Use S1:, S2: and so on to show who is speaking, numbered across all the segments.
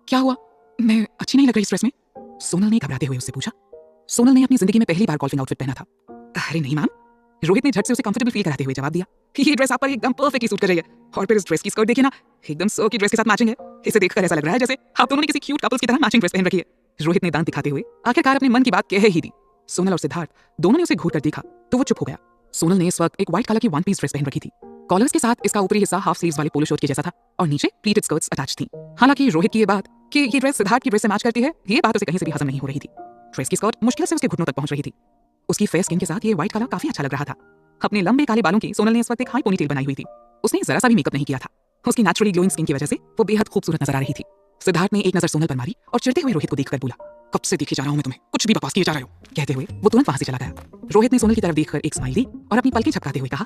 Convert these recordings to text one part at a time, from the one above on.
S1: क्या हुआ? मैं अच्छी नहीं लग रही स्ट्रेस में? सोनल ने घबराते हुए उससे पूछा। सोनल ने अपनी जिंदगी में पहली बार गोल्फिंग आउटफिट पहना था। अरे नहीं मैम, रोहित ने झट से उसे कंफर्टेबल फील कराते हुए जवाब दिया कि ये ड्रेस आप पर एकदम परफेक्टली सूट कर रही है। और फिर इस ड्रेस की स्कर्ट देखिए ना, एकदम सर की ड्रेस के साथ मैचिंग है। इसे देखकर ऐसा लग रहा है जैसे आप दोनों ने किसी क्यूट कपल्स की तरह मैचिंग ड्रेस पहन रखी है। रोहित ने दांत दिखाते हुए आखिरकार अपने मन की बात कह ही दी। सोनल और सिद्धार्थ दोनों ने उसे घूर कर देखा तो वो चुप हो गया। सोनल ने इस वक्त एक व्हाइट कलर की वन पीस ड्रेस पहन रखी थी। कॉलर्स के साथ इसका ऊपरी हिस्सा हाफ स्लीव्स वाले पोलो शर्ट के जैसा था और नीचे प्लीटेड स्कर्ट्स अटैच थी। हालांकि रोहित की ये बात कि ये ड्रेस सिद्धार्थ की ड्रेस से मैच करती है, ये बात उसे कहीं से भी हजम नहीं हो रही थी। ड्रेस की स्कर्ट मुश्किल से उसके घुटनों तक पहुंच रही थी। उसकी फेयर स्किन के साथ ये व्हाइट कलर काफी अच्छा लग रहा था। अपने लंबे काले बालों की सोनल ने इस वक्त एक हाई पोनीटेल बनाई हुई थी। उसने जरा सा भी मेकअप नहीं किया था। उसकी नेचुरली ग्लोइंग स्किन की वजह से वो बेहद खूबसूरत नजर आ रही थी। सिद्धार्थ ने एक नजर सोनल पर मारी और चिढ़ते हुए रोहित को देखकर बोला, कब से देखे जा रहा हूं मैं तुम्हें, कुछ भी बकवास किए जा रहे हो। कहते हुए वो तुरंत वहां से चला गया। रोहित ने सोनल की तरफ देखकर एक स्माइल दी और अपनी पलकें झपकाते हुए कहा,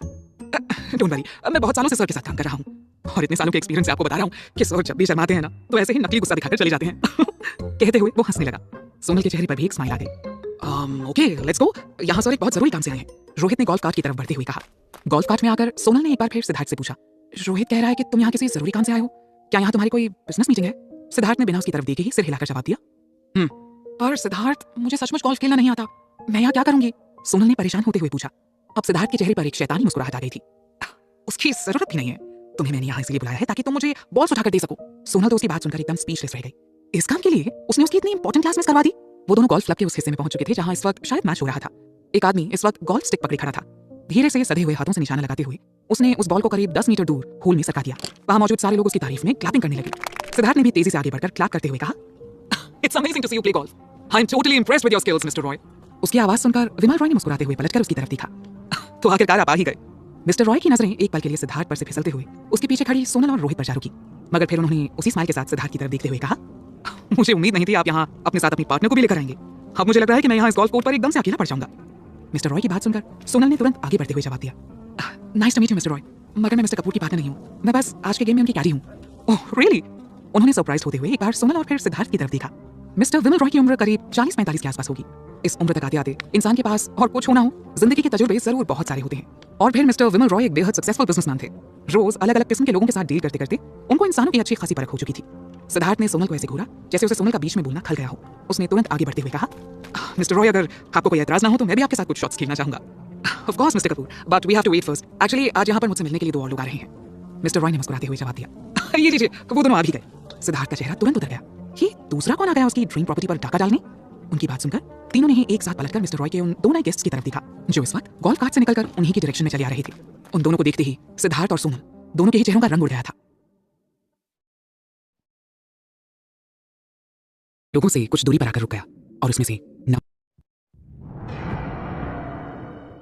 S1: डोंट वरी, मैं बहुत सालों से सर के साथ काम कर रहा हूं और इतने सालों के एक्सपीरियंस से आपको बता रहा हूं कि सर जब भी शर्माते हैं ना तो ऐसे ही नकली गुस्सा दिखाकर चले जाते हैं। कहते हुए वो हंसने लगा। सोनल के चेहरे पर भी एक स्माइल आ गई। ओके लेट्स गो, यहाँ सर एक बहुत जरूरी काम से आए हैं। रोहित ने गोल्फ कार्ट की तरफ बढ़ते हुए कहा। गोल्फ कार्ट में आकर सोनल ने एक बार फिर सिद्धार्थ से पूछा, रोहित कह रहा है कि तुम यहाँ किसी जरूरी काम से आए हो, क्या यहाँ तुम्हारी कोई बिजनेस मीटिंग है? सिद्धार्थ ने बिना उसकी तरफ देखे ही सिर हिलाकर जवाब दिया, पर सिद्धार्थ मुझे सचमुच गोल्फ खेलना नहीं आता, मैं यहाँ क्या करूंगी? सोनल ने परेशान होते हुए पूछा। अब सिद्धार्थ के चेहरे पर एक शैतानी मुस्कुराहट आ गई थी। उसकी जरूरत भी नहीं है, तुम्हें मैंने यहाँ इसलिए बुलाया है ताकि तुम मुझे बॉल्स उठाकर दे सको। सोनल तो उसकी बात सुनकर एकदम स्पीचलेस रह गई। इस काम के लिए उसने उसकी इतनी इंपॉर्टेंट क्लास मिस करवा दी। वो दोनों गोल्फ क्लब के उस हिस्से में पहुंच चुके थे जहां इस वक्त शायद मैच हो रहा था। एक आदमी इस वक्त गोल्फ स्टिक पकड़े खड़ा था। धीरे से सधे हुए हाथों से निशाना लगाते हुए उसने उस बॉल को करीब 10 मीटर दूर होल में सरका दिया। वहां मौजूद सारे लोग उसकी तारीफ में क्लैपिंग करने लगे। सिद्धार्थ ने भी तेजी से आगे बढ़कर क्लैप करते हुए कहा, it's amazing to see you play golf, I am totally impressed with your skills mister Roy. उसकी आवाज सुनकर विमल रॉय ने मुस्कुराते हुए पलटकर उसकी तरफ देखा। तो आखिरकार आप आ ही गए। मिस्टर रॉय की नजरें एक पल के लिए सिद्धार्थ पर से फिसलते हुए उसके पीछे खड़ी सोनल और रोहित पर जा रुकी, मगर फिर उन्होंने उसी स्माइल के साथ सिद्धार्थ की तरफ देखते हुए कहा, मुझे उम्मीद नहीं थी आप यहाँ अपने साथ अपनी पार्टनर को भी लेकर आएंगे। अब मुझे लग रहा है कि मैं यहाँ इस गोल्फ कोर्ट पर एकदम से अकेला पड़ जाऊंगा। मिस्टर रॉय की बात सुनकर सोनल ने तुरंत आगे बढ़ते हुए जवाब दिया, nice to meet you mister Roy, मगर मैं मिस्टर कपूर की पार्टनर नहीं हूँ, मैं बस आज के गेम में उनकी कैडी हूँ। Oh really? उन्होंने सरप्राइज होते हुए एक बार सोनल और फिर सिद्धार्थ की तरफ देखा। मिस्टर विमल रॉय की उम्र करीब 40-45 के आसपास होगी। इस उम्र तक आते आते इंसान के पास और कुछ होना हो, जिंदगी के तजुर्बे जरूर बहुत सारे होते हैं। और फिर मिस्टर विमल रॉय एक बेहद सक्सेसफुल बिजनेसमैन थे। रोज अलग अलग किस्म के लोगों के साथ डील करते करते उनको इंसानों की अच्छी खासी परख हो चुकी थी। सिद्धार्थ ने सोनल को ऐसे घूरा जैसे उसे सोनल का बीच में बोलना खल गया हो। उसने तुरंत आगे बढ़ते हुए कहा, मिस्टर रॉय, अगर आपको कोई एतराज ना हो तो मैं भी आपके साथ कुछ शॉट्स खेलना चाहूंगा। Of course mister Kapoor, but we have to wait first. Actually आज यहाँ पर मुझसे मिलने के लिए 2 और लोग आ रहे हैं। मिस्टर रॉय ने मुस्कुराते हुए जवाब दिया, ये लीजिए, वो दोनों आ भी गए। सिद्धार्थ का चेहरा तुरंत उतर गया। ये दूसरा कौन आ गया उसकी ड्रीम प्रॉपर्टी पर डाका डालने? उनकी बात सुनकर तीनों ने ही एक साथ पलटकर मिस्टर रॉय के उन 2 नए गेस्ट्स की तरफ देखा जो इस वक्त गोल्फ कार्ट से निकलकर उन्हीं की डायरेक्शन में चले आ रहे थे। उन दोनों को देखते ही सिद्धार्थ और सोनल दोनों के ही चेहरों का रंग उड़ गया था। लोगों से कुछ दूरी पर आकर रुक गया और उसमें से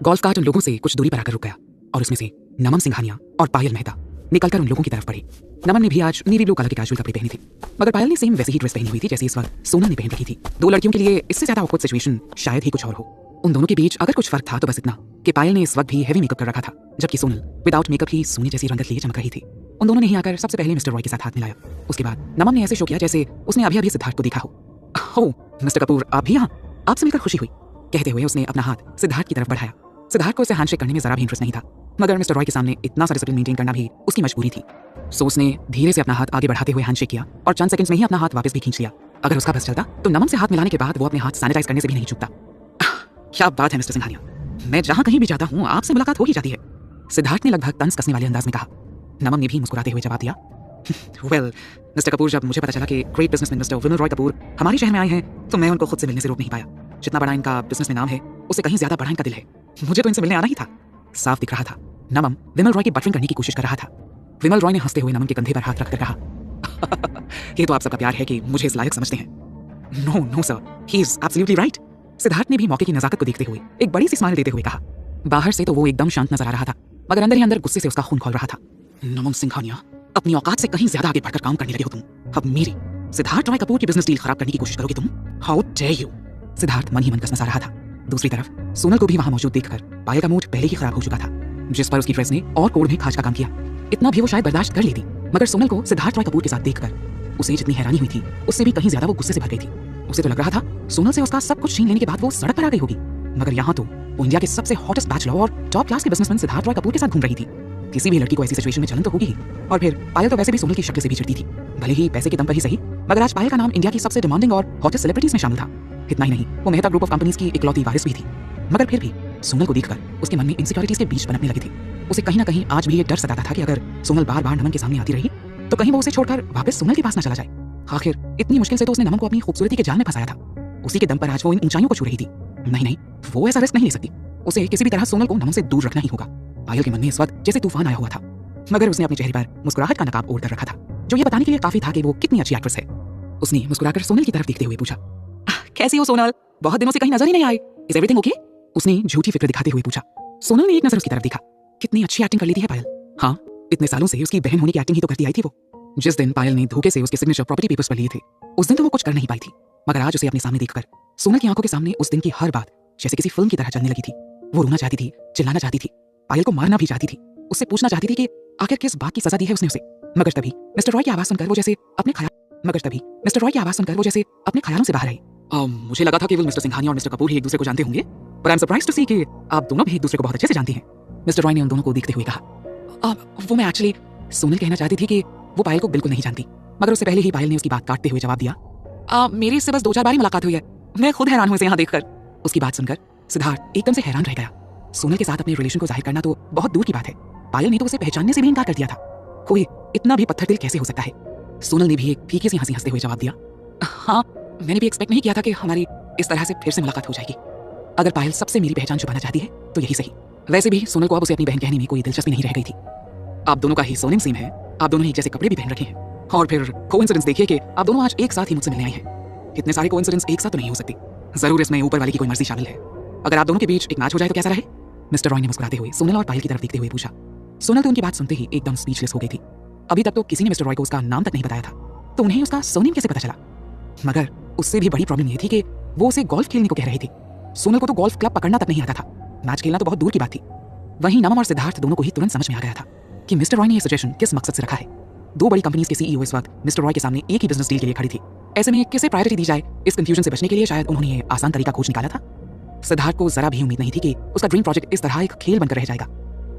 S1: गोल्फ कार्ट उन लोगों से कुछ दूरी पर आकर रुक गया और उसमें से नमन सिंघानिया और पायल मेहता निकलकर उन लोगों की तरफ बढ़े। नमन ने भी आज नेवी ब्लू कलर के कैजुअल कपड़े पहने थे, मगर पायल ने सेम वैसी ही ड्रेस पहनी हुई थी जैसे इस वक्त सोनल ने पहन रखी थी। 2 लड़कियों के लिए इससे ज्यादा ऑकवर्ड सिचुएशन शायद ही कुछ और हो। उन दोनों के बीच अगर कुछ फर्क था तो बस इतना कि पायल ने इस वक्त भी हेवी मेकअप कर रखा था, जबकि सोनल विदाउट मेकअप ही सोने जैसी रंगत लिए चमक रही थी। उन दोनों ने ही आकर सबसे पहले मिस्टर रॉय के साथ हाथ मिलाया। उसके बाद नमन ने ऐसे शो किया जैसे उसने अभी अभी सिद्धार्थ को देखा हो। मिस्टर कपूर, आप भी यहाँ? आपसे मिलकर खुशी हुई। कहते हुए उसने अपना हाथ सिद्धार्थ की तरफ बढ़ाया। सिद्धार्थ को उसे हैंडशेक करने में जरा भी इंटरेस्ट नहीं था, मगर मिस्टर रॉय के सामने इतना सा डिसिप्लिन मेंटेन करना भी उसकी मजबूरी थी। सो उसने धीरे से अपना हाथ आगे बढ़ाते हुए हैंडशेक किया और चंद सेकंड्स में ही अपना हाथ वापस भी खींच लिया। अगर उसका बस चलता तो नमन से हाथ मिलाने के बाद वो अपने हाथ सैनिटाइज करने से भी नहीं चूकता। क्या बात है मिस्टर सिंघानिया, मैं जहां कहीं भी जाता हूँ आपसे मुलाकात हो ही जाती है। सिद्धार्थ ने लगभग तंज कसने वाले अंदाज में कहा। नमन ने भी मुस्कुराते हुए जवाब दिया, वेल मिस्टर कपूर, जब मुझे पता चला कि ग्रेट बिजनेसमैन मिस्टर विमल रॉय कपूर हमारे शहर में आए हैं तो मैं उनको खुद से मिलने से रोक नहीं पाया। जितना बड़ा इनका बिजनेस में नाम है उससे कहीं ज्यादा बड़ा इनका दिल है। मुझे तो इनसे मिलने आना ही था। साफ दिख रहा था नमन विमल रॉय की बटरिंग करने की कोशिश कर रहा था। विमल रॉय ने हंसते हुए नमन के कंधे पर हाथ रखकर कहा, ये तो आप सबका प्यार है कि मुझे इस लायक समझते हैं। No no sir, he is absolutely right. Siddharth ने भी मौके की नजाकत को देखते हुए एक बड़ी सी स्माइल देते हुए कहा। बाहर से तो वो एकदम शांत नजर आ रहा था, मगर अंदर ही अंदर गुस्से से उसका खून खौल रहा था। नमन सिंघानिया, अपनी औकात से कहीं ज्यादा आगे बढ़कर काम करने लगे हो तुम। अब मेरी सिद्धार्थ रॉय कपूर की बिजनेस डील खराब करने की कोशिश करोगे तुम? How dare you. सिद्धार्थ मन ही मन कसमसा रहा था। दूसरी तरफ सोनल को भी वहां मौजूद देखकर पायल का मूड पहले ही खराब हो चुका था, जिस पर उसकी ड्रेस ने और कोड में खाज का काम किया। इतना भी वो शायद बर्दाश्त कर लेती, मगर सोनल को सिद्धार्थ रॉय कपूर के साथ देखकर उसे जितनी हैरानी हुई थी उससे भी कहीं ज्यादा वो गुस्से से भर गई थी। उसे तो लग रहा था सोनल से उसका सब कुछ छीन लेने के बाद वो सड़क पर आ गई होगी, मगर यहाँ तो वो इंडिया के सबसे हॉटेस्ट बैचलर और टॉप क्लास के बिजनेसमैन सिद्धार्थ रॉय कपूर के साथ घूम रही थी। किसी भी लड़की को ऐसी सिचुएशन में जलन तो होगी ही, और फिर पायल तो वैसे भी सोनल की शक्ल से भी चिढ़ती थी। भले ही पैसे के दम पर ही सही, मगर आज पायल का नाम इंडिया की सबसे डिमांडिंग और हॉटेस्ट सेलिब्रिटीज में शामिल था। इतना ही नहीं, वो मेहता ग्रुप ऑफ कंपनीज की इकलौती वारिस भी थी। मगर फिर भी सोनल को देखकर उसके मन में इनसिक्योरिटीज के बीच पनपने लगी थी। उसे कहीं ना कहीं आज भी ये डर सताता था कि अगर सोनल बार बार नमन के सामने आती रही तो कहीं वो उसे छोड़कर वापस सोनल के पास न चला जाए। आखिर इतनी मुश्किल से तो उसने नमन को अपनी खूबसूरती के जाल में फंसाया था। उसी के दम पर आज वो इन ऊंचाइयों को छू रही थी। नहीं, वो ऐसा रिस्क नहीं ले सकती। उसे किसी भी तरह सोनल को नमन से दूर रखना ही होगा। पायल के मन में इस वक्त जैसे तूफान आया हुआ था, मगर उसने अपने चेहरे पर मुस्कुराहट का नकाब ओढ़ कर रखा था, जो ये बताने के लिए काफी था कि वो कितनी अच्छी एक्ट्रेस है। उसने मुस्कुराकर सोनल की तरफ देखते हुए पूछा, कैसी हो सोनल? बहुत दिनों से कहीं नजर ही नहीं आई। Is everything okay? उसने झूठी फिक्र दिखाते हुए पूछा। सोनल ने एक नजर उसकी तरफ देखा। कितनी अच्छी एक्टिंग कर ली थी है पायल। हाँ, इतने सालों से उसकी बहन होने की एक्टिंग ही तो करती आई थी वो। जिस दिन पायल ने धोखे से उसके सिग्नेचर प्रॉपर्टी पेपर्स पर लिए थे, उस दिन तो वो कुछ कर नहीं पाई थी, मगर आज उसे अपने सामने देखकर सोनल की आंखों के सामने उस दिन की हर बात जैसे किसी फिल्म की तरह चलने लगी थी। वो रोना चाहती थी, चिल्लाना चाहती थी, पायल को मारना भी चाहती थी, उससे पूछना चाहती थी कि आखिर किस बात की सजा दी है उसने उसे। मगर तभी मिस्टर रॉय की आवाज सुनकर वो जैसे अपने ख्यालों से बाहर आई। मुझे लगा था कि मिस्टर सिंघानिया और मिस्टर कपूर ही एक दूसरे को जानते होंगे, पर आई एम सरप्राइज्ड टू सी कि आप दोनों भी एक दूसरे को बहुत अच्छे से जानती हैं। मिस्टर रॉय ने उन दोनों को देखते हुए कहा, वो मैं एक्चुअली सोनल कहना चाहती थी कि वो पायल को बिल्कुल नहीं जानती, मगर उससे पहले ही पायल ने उसकी बात काटते हुए जवाब दिया, मेरी इससे बस 2-4 बार ही मुलाकात हुई है, मैं खुद हैरान हूं इसे यहाँ देखकर। उसकी बात सुनकर सिद्धार्थ एकदम से हैरान रह गया। सोनल के साथ अपने रिलेशन को जाहिर करना तो बहुत दूर की बात है, पायल ने तो उसे पहचानने से भी इनकार कर दिया था। कोई इतना भी पत्थर दिल कैसे हो सकता है? सोनल ने भी एक फीकी सी हंसी हंसते हुए जवाब दिया, हाँ, मैंने भी एक्सपेक्ट नहीं किया था कि हमारी इस तरह से फिर से मुलाकात हो जाएगी। अगर पायल सबसे मेरी पहचान छुपाना चाहती है तो यही सही। वैसे भी सोनल को अब उसे अपनी बहन कहने में कोई दिलचस्पी नहीं रह गई थी। आप दोनों का ही सोनिंग सीन है, आप दोनों ही जैसे कपड़े भी पहन रखे हैं, और फिर कोइंसिडेंस देखिए कि आप दोनों आज एक साथ ही मुझसे मिलने आई हैं। इतने सारे कोइंसिडेंस एक साथ तो नहीं हो सकते, जरूर इसमें ऊपर वाले की कोई मर्जी शामिल है। अगर आप दोनों के बीच एक मैच हो जाए तो कैसा रहे? मिस्टर रॉय ने मुस्कुराते हुए सोनल और पायल की तरफ देखते हुए पूछा। सोनल तो उनकी बात सुनते ही एकदम स्पीचलेस हो गई थी। अभी तक तो किसी ने मिस्टर रॉय को उसका नाम तक नहीं बताया था, तो उन्हें उसका सोनेम कैसे पता चला? मगर उससे भी बड़ी प्रॉब्लम ये थी कि वो उसे गोल्फ खेलने को कह रही थी। सोनल को तो गोल्फ क्लब पकड़ना तक नहीं आता था, मैच खेलना तो बहुत दूर की बात थी। वहीं नमन और सिद्धार्थ दोनों को ही तुरंत समझ में आ गया था कि मिस्टर रॉय ने यह सजेशन किस मकसद से रखा है। 2 बड़ी कंपनीज के सीईओ इस वक्त मिस्टर रॉय के सामने एक ही बिजनेस डील के लिए खड़ी थी। ऐसे में किसे प्रायोरिटी दी जाए, इस कंफ्यूजन से बचने के लिए शायद उन्होंने ये आसान तरीका खोज निकाला था। सिद्धार्थ को जरा भी उम्मीद नहीं थी कि उसका ड्रीम प्रोजेक्ट इस तरह एक खेल बनकर रह जाएगा।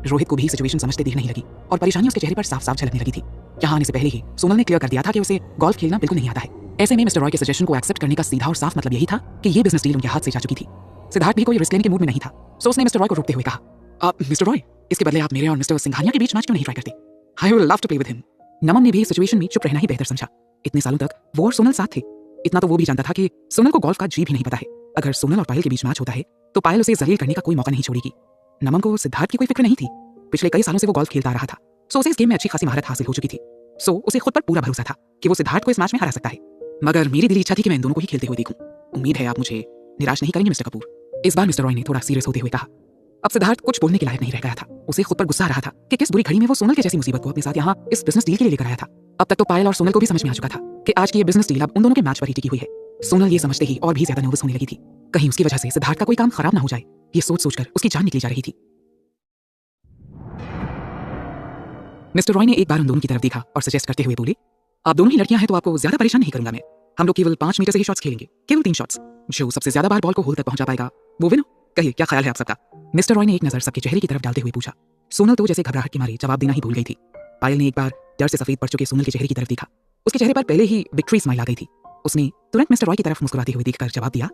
S1: रोहित को भी सिचुएशन समझते देर नहीं लगी और परेशानी उसके चेहरे पर साफ साफ झलकने लगी थी। यहाँ आने से पहले ही सोनल ने क्लियर कर दिया था कि उसे गोल्फ खेलना बिल्कुल नहीं आता है। ऐसे में मिस्टर रॉय के सजेशन को एक्सेप्ट करने का सीधा और साफ मतलब यही था कि ये बिजनेस डील उनके हाथ से जा चुकी थी। सिद्धार्थ भी कोई रिस्क लेने के मूड में नहीं था, सो उसने मिस्टर रॉय को रोकते हुए कहा, मिस्टर रॉय, इसके बदले आप मेरे और मिस्टर सिंघानिया के बीच मैच क्यों नहीं ट्राई करते? I would love to play with him. Naman ने भी सिचुएशन में चुप रहना ही बेहतर समझा। इतने सालों तक वो और सोनल साथ थे, इतना तो वो भी जानता था कि सोनल को गोल्फ का जी भी नहीं पता है। अगर सोनल और पायल के बीच मैच होता है तो पायल उसे जलील करने का कोई मौका नहीं छोड़ेगी। नमन को सिद्धार्थ की कोई फिक्र नहीं थी, पिछले कई सालों से वो गोल्फ खेलता आ रहा था, सो उसे इस गेम में अच्छी खासी महारत हासिल हो चुकी थी। सो उसे खुद पर पूरा भरोसा था कि वो सिद्धार्थ को इस मैच में हरा सकता है। मगर मेरी दिली इच्छा थी कि मैं इन दोनों को ही खेलते हुए देखूं। उम्मीद है आप मुझे निराश नहीं करेंगे मिस्टर कपूर। इस बार मिस्टर रॉय ने थोड़ा सीरियस होते हुए कहा। अब सिद्धार्थ कुछ बोलने के लायक नहीं रह गया था। उसे खुद पर गुस्सा आ रहा था कि किस बुरी घड़ी में वो सोनल के जैसी मुसीबत को अपने साथ यहाँ इस बिजनेस डील के लिए लेकर आया था। अब तक तो पायल और सोनल को भी समझ में आ चुका था कि आज की ये बिजनेस डील अब उन दोनों के मैच पर ही टिकी हुई है। सोनल ये समझते ही और भी ज्यादा नर्वस होने लगी थी, कहीं उसकी वजह से सिद्धार्थ का कोई काम खराब ना हो जाए। ये सोच सोचकर उसकी जान निकली जा रही थी। मिस्टर रॉय ने एक बार उन दोनों की तरफ देखा और सजेस्ट करते हुए बोले, आप दोनों ही लड़कियां हैं तो आपको ज्यादा परेशान नहीं करूंगा मैं। हम लोग केवल 5 मीटर से ही शॉट्स खेलेंगे, केवल 3 शॉट्स। जो सबसे ज्यादा बार बॉल को होल तक पहुंचा पाएगा वो विन। कहिए क्या ख्याल है आप सबका? मिस्टर रॉय ने एक नजर सबके चेहरे की तरफ डालते हुए पूछा। सोनल तो जैसे घबराहट के मारे जवाब देना ही भूल गई थी। पायल ने एक बार डर से सफेद पड़ चुके सोनल के चेहरे की तरफ देखा। उसके चेहरे पर पहले ही विक्ट्री स्माइल आ गई थी। उसने तुरंत मिस्टर रॉय की तरफ मुस्कुराते हुए देखकर जवाब दिया,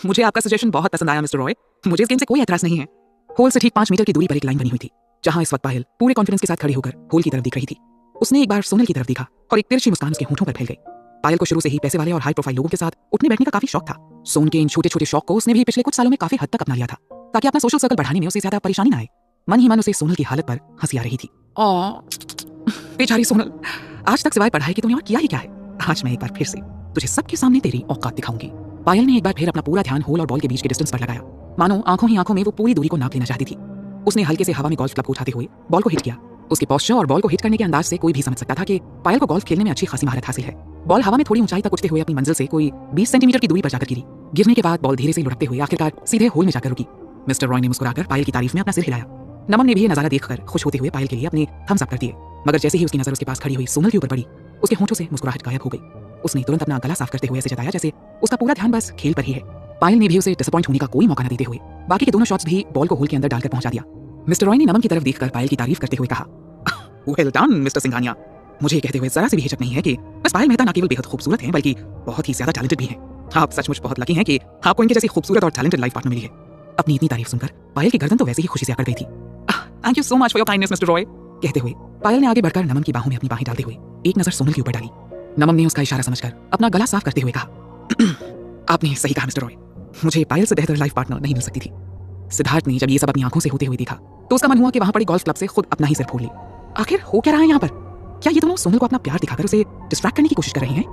S1: मुझे आपका सजेशन बहुत पसंद आया मिस्टर रॉय, मुझे इस गेम से कोई एतराज नहीं है। होल से ठीक 5 मीटर की दूरी पर एक लाइन बनी हुई थी, जहां इस वक्त पायल पूरे कॉन्फिडेंस के साथ खड़ी होकर होल की तरफ देख रही थी। उसने एक बार सोनल की तरफ देखा और एक तिरछी मुस्कान उसके होठों पर फैल गई। पायल को शुरू से ही पैसे वाले और हाई प्रोफाइल लोगों के साथ उठने बैठने का काफी शौक था। सोन के इन छोटे छोटे शौक को उसने भी पिछले कुछ सालों में काफी हद तक अपना लिया था, ताकि अपना सोशल सर्कल बढ़ाने में उसे ज्यादा परेशानी ना आए। मन ही मन उसे सोनल की हालत पर हंसी आ रही थी। बेचारी सोनल, आज तक सिवाय पढ़ाई के तूने और किया ही क्या है? आज मैं एक बार फिर से तुझे सबके सामने तेरी औकात दिखाऊंगी। पायल ने एक बार फिर अपना पूरा ध्यान होल और बॉल के बीच के डिस्टेंस पर लगाया, मानो आंखों ही आंखों में वो पूरी दूरी को नाप लेना चाहती थी। उसने हल्के से हवा में गोल्फ क्लब को उठाते हुए बॉल को हिट किया। उसके पोस्चर और बॉल को हिट करने के अंदाज से कोई भी समझ सकता था कि पायल को गोल्फ खेलने में अच्छी खासी महारत हासिल है। बॉल हवा में थोड़ी ऊंचाई तक उठते हुए अपनी मंजिल से कोई 20 सेंटीमीटर की दूरी पर जाकर गिरी। गिरने के बाद बॉल धीरे से लुढ़कते हुए आखिरकार सीधे होल में जाकर रुकी। मिस्टर रॉय ने मुस्कुराकर पायल की तारीफ में अपना सिर हिलाया। नमन ने भी ये नजारा देखकर खुश होते हुए पायल के लिए अपने थम्स अप कर दिए, मगर जैसे ही उसकी नजर उसके पास खड़ी हुई सोनल के ऊपर पड़ी, उसके होंठों से मुस्कुराहट गायब हो गई। उसने तुरंत अपना गला साफ करते हुए ऐसे जताया जैसे उसका पूरा ध्यान बस खेल पर ही है। पायल ने भी उसे डिसअपॉइंट होने का कोई मौका न देते हुए बाकी के दोनों शॉट्स भी बॉल को होल के अंदर डालकर पहुंचा दिया। मिस्टर रॉय ने नमन की तरफ देखकर पायल की तारीफ करते हुए कहा, वेल डन मिस्टर सिंघानिया, मुझे कहते हुए जरा सी भी हिचक नहीं है कि बस पायल मेहता ना केवल बेहद खूबसूरत हैं बल्कि बहुत ही ज्यादा टैलेंटेड भी हैं। आप सचमुच बहुत लकी हैं कि आपको इनके जैसी खूबसूरत और टैलेंटेड लाइफ पार्टनर मिली है। अपनी इतनी तारीफ सुनकर पायल की गर्दन तो वैसे ही खुशी से अकड़ गई थी। Thank you so much for your kindness mister Roy, कहते हुए पायल ने आगे बढ़कर नमन की बाहों में अपनी बाहें डालते हुए एक नजर सोनल के ऊपर डाली। नमन ने उसका इशारा समझकर अपना गला साफ करते हुए कहा, आपने सही कहा मिस्टर रॉय, मुझे पायल से बेहतर लाइफ पार्टनर नहीं मिल सकती थी। सिद्धार्थ ने जब ये सब अपनी आंखों से होते हुए देखा तो उसका मन हुआ कि वहां पड़ी गोल्फ क्लब से खुद अपना ही सिर फोड़ ले। आखिर हो क्या रहा है यहाँ पर? क्या ये दोनों सोनल को अपना प्यार दिखाकर उसे डिस्ट्रैक्ट करने की कोशिश कर रही हैं?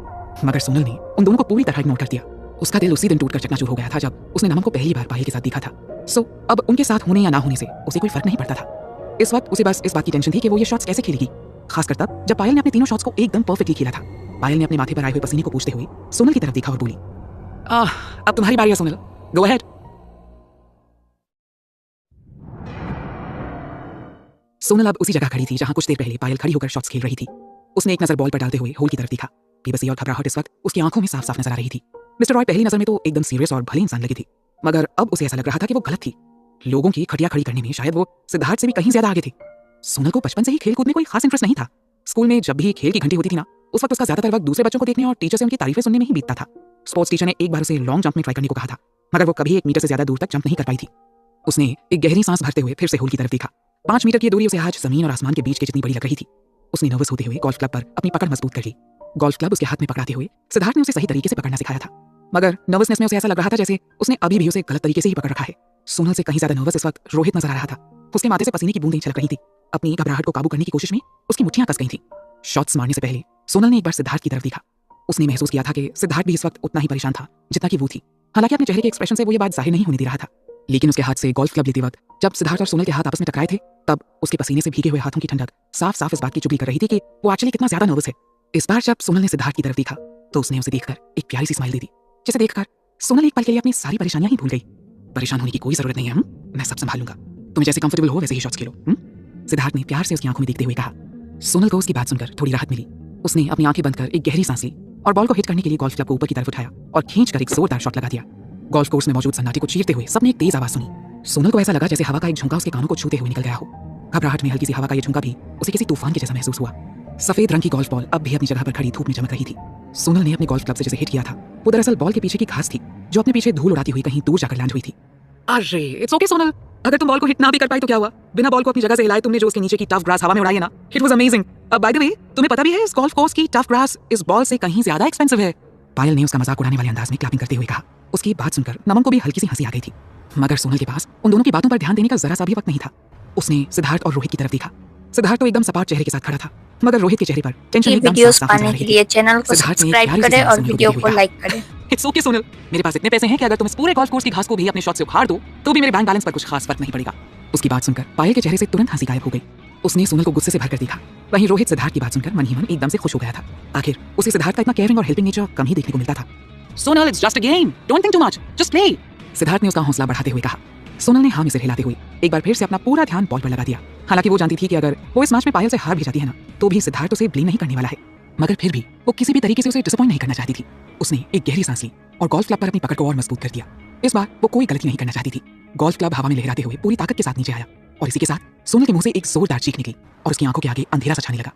S1: मगर सोनल ने उन दोनों को पूरी तरह इग्नोर कर दिया। उसका दिल उसी दिन टूटकर चकनाचूर हो गया था जब उसने नमन को पहली बार पायल के साथ देखा था। सो अब उनके साथ होने या ना होने से उसे कोई फर्क नहीं पड़ता था। इस वक्त उसे बस इस बात की टेंशन थी कि वो ये शॉट्स कैसे खेलेगी, खासकर तब जब पायल ने अपने तीनों शॉट्स को एकदम परफेक्टली खेला था। पायल ने अपने माथे पर आए हुए पसीने को पूछते हुए सोनल की तरफ देखा और बोली, अब तुम्हारी बारी है सोनल, गो अहेड। सोनल अब उसी जगह खड़ी थी जहां कुछ देर पहले पायल खड़ी होकर शॉट्स खेल रही थी। उसने एक नजर बॉल पर डालते हुए होल की तरफ देखा। बेबसी और घबराहट इस वक्त उसकी आंखों में साफ साफ नजर आ रही थी। मिस्टर रॉय पहली नजर में तो एकदम सीरियस और भली इंसान लगी थी, मगर अब उसे ऐसा लग रहा था कि वो गलत थी। लोगों की खटिया खड़ी करने में शायद वो सिद्धार्थ से भी कहीं ज्यादा आगे थी। सोनल को बचपन से ही खेल कूद में कोई खास इंटरेस्ट नहीं था। स्कूल में जब भी खेल की घंटी होती थी ना, उस वक्त उसका ज्यादातर वक्त दूसरे बच्चों को देखने और टीचर से उनकी तारीफें सुनने में ही बीतता था। स्पोर्ट्स टीचर ने एक बार उसे लॉन्ग जंप में ट्राई करने को कहा था, मगर वो कभी 1 मीटर से ज्यादा दूर तक जंप नहीं कर पाई थी। उसने एक गहरी सांस भरते हुए फिर से होल की तरफ देखा। 5 मीटर की दूरी उसे आज जमीन और आसमान के बीच की जितनी बड़ी लग रही थी। उसने नर्वस होते हुए गोल्फ क्लब पर अपनी पकड़ मजबूत कर ली। गोल्फ क्लब उसके हाथ में पकड़ाते हुए सिद्धार्थ ने उसे सही तरीके से पकड़ना सिखाया था, मगर नर्वसनेस में उसे ऐसा लग रहा था जैसे उसने अभी भी उसे गलत तरीके से ही पकड़ रखा है। सोनल से कहीं ज्यादा नर्वस इस वक्त रोहित नजर आ रहा था। उसके माथे से पसीने की बूंदें छलक रही थी। अपनी घबराहट को काबू करने की कोशिश में उसकी मुट्ठियां कस गई थी। शॉट्स मारने से पहले सोनल ने एक बार सिद्धार्थ की तरफ देखा। उसने महसूस किया था कि सिद्धार्थ भी इस वक्त उतना ही परेशान था जितना कि वो थी। हालांकि अपने चेहरे के एक्सप्रेशन से वो ये बात जाहिर नहीं होने दे रहा था, लेकिन उसके हाथ से गोल्फ क्लब लेते वक्त जब सिद्धार्थ और सोनल के हाथ आपस में टकराए थे, तब उसके पसीने से भीगे हुए हाथों की ठंडक साफ साफ इस बात की चुगली कर रही थी कि वो एक्चुअली कितना ज्यादा नर्वस है। इस बार जब सोनल ने सिद्धार्थ की तरफ देखा तो उसने उसे देखकर एक प्यारी सी स्माइल दे दी, जिसे देखकर सोनल एक पल के लिए अपनी सारी परेशानियां ही भूल गई। परेशान होने की कोई जरूरत नहीं है, मैं सब संभाल लूंगा, तुम्हें जैसे कंफर्टेबल हो वैसे ही शॉट्स खेलो। सिद्धार्थ ने प्यार से उसकी आंखों में देखते हुए कहा। सोनल को उसकी बात सुनकर थोड़ी राहत मिली। उसने अपनी आंखें बंद कर एक गहरी सांस ली और बॉल को हिट करने के लिए गोल्फ क्लब को ऊपर की तरफ उठाया और खींचकर एक जोरदार शॉट लगा दिया। गोल्फ कोर्स में मौजूद सन्नाटे को चीरते हुए सबने एक तेज आवाज सुनी। सोनल को ऐसा लगा जैसे हवा का एक झोंका उसके कानों को छूते हुए निकल गया हो। घबराहट में हल्की सी हवा का ये झोंका भी उसे किसी तूफान के जैसा महसूस हुआ। सफेद रंग की गोल्फ बॉल अब भी अपनी जगह पर खड़ी धूप में चमक रही थी। सोनल ने अपने गोल्फ क्लब से जिसे हिट किया था वो दरअसल बॉल के पीछे की घास थी जो अपने पीछे धूल उड़ाती हुई कहीं दूर जाकर लैंड हुई थी। अरे इट्स ओके सोनल, अगर तुम बॉल को हिट ना भी कर पाई तो क्या हुआ, बिना बॉल को अपनी जगह से हिलाए तुमने जो उसके नीचे की टफ ग्रास हवा में उड़ाई है ना, it was amazing. By the way, तुम्हें पता भी है इस गोल्फ कोर्स की टफ ग्रास इस बॉल से कहीं ज्यादा एक्सपेंसिव है। पायल ने उसका मजाक उड़ाने वाले अंदाज में क्लैपिंग करते हुए कहा। उसकी बात सुनकर नमन को भी हल्की सी हंसी आ गई थी, मगर सोनल के पास उन दोनों की बातों पर ध्यान देने का जरा सा भी वक्त नहीं था। उसने सिद्धार्थ और रोहित की तरफ देखा। सिद्धार्थ तो एकदम सपाट चेहरे के साथ खड़ा था, मगर रोहित के चेहरे पर टेंशन एकदम
S2: वीडियोस पाने के लिए चैनल को सब्सक्राइब करें और वीडियो को लाइक करें।
S1: इट्स ओके सोनल, मेरे पास इतने पैसे हैं कि अगर तुम इस पूरे गोल्फ कोर्स की घास को भी अपने शॉट से उखाड़ दो तो भी मेरे बैंक बैलेंस पर कुछ खास फर्क नहीं पड़ेगा। उसकी बात सुनकर पायल के चेहरे से तुरंत हंसी गायब हो गई। उसने सोनल को गुस्से से भरकर देखा। वहीं रोहित सिद्धार्थ की बात सुनकर मन ही मन एकदम से खुश हो गया था। आखिर उसे सिद्धार्थ का इतना केयरिंग और हेल्पिंग नेचर कम ही देखने को मिलता था। Sonal it's just a game, don't think too much, just play, Siddharth ने उसका हौसला बढ़ाते हुए कहा। सोनल ने हाँ में सिर हिलाते हुए एक बार फिर से अपना पूरा ध्यान बॉल पर लगा दिया। हालांकि वो जानती थी कि अगर वो इस मैच में पायल से हार भी जाती है ना, तो भी सिद्धार्थ उसे ब्लेम नहीं करने वाला है, मगर फिर भी वो किसी भी तरीके से उसे डिसअपॉइंट नहीं करना चाहती थी। उसने एक गहरी सांस ली और गोल्फ क्लब पर अपनी पकड़ को और मजबूत कर दिया। इस बार वो कोई गलती नहीं करना चाहती थी। गोल्फ क्लब हवा में लहराते हुए पूरी ताकत के साथ नीचे आया और इसी के साथ सोनल के मुंह से एक जोरदार चीख निकली और उसकी आंखों के आगे अंधेरा सा छाने लगा।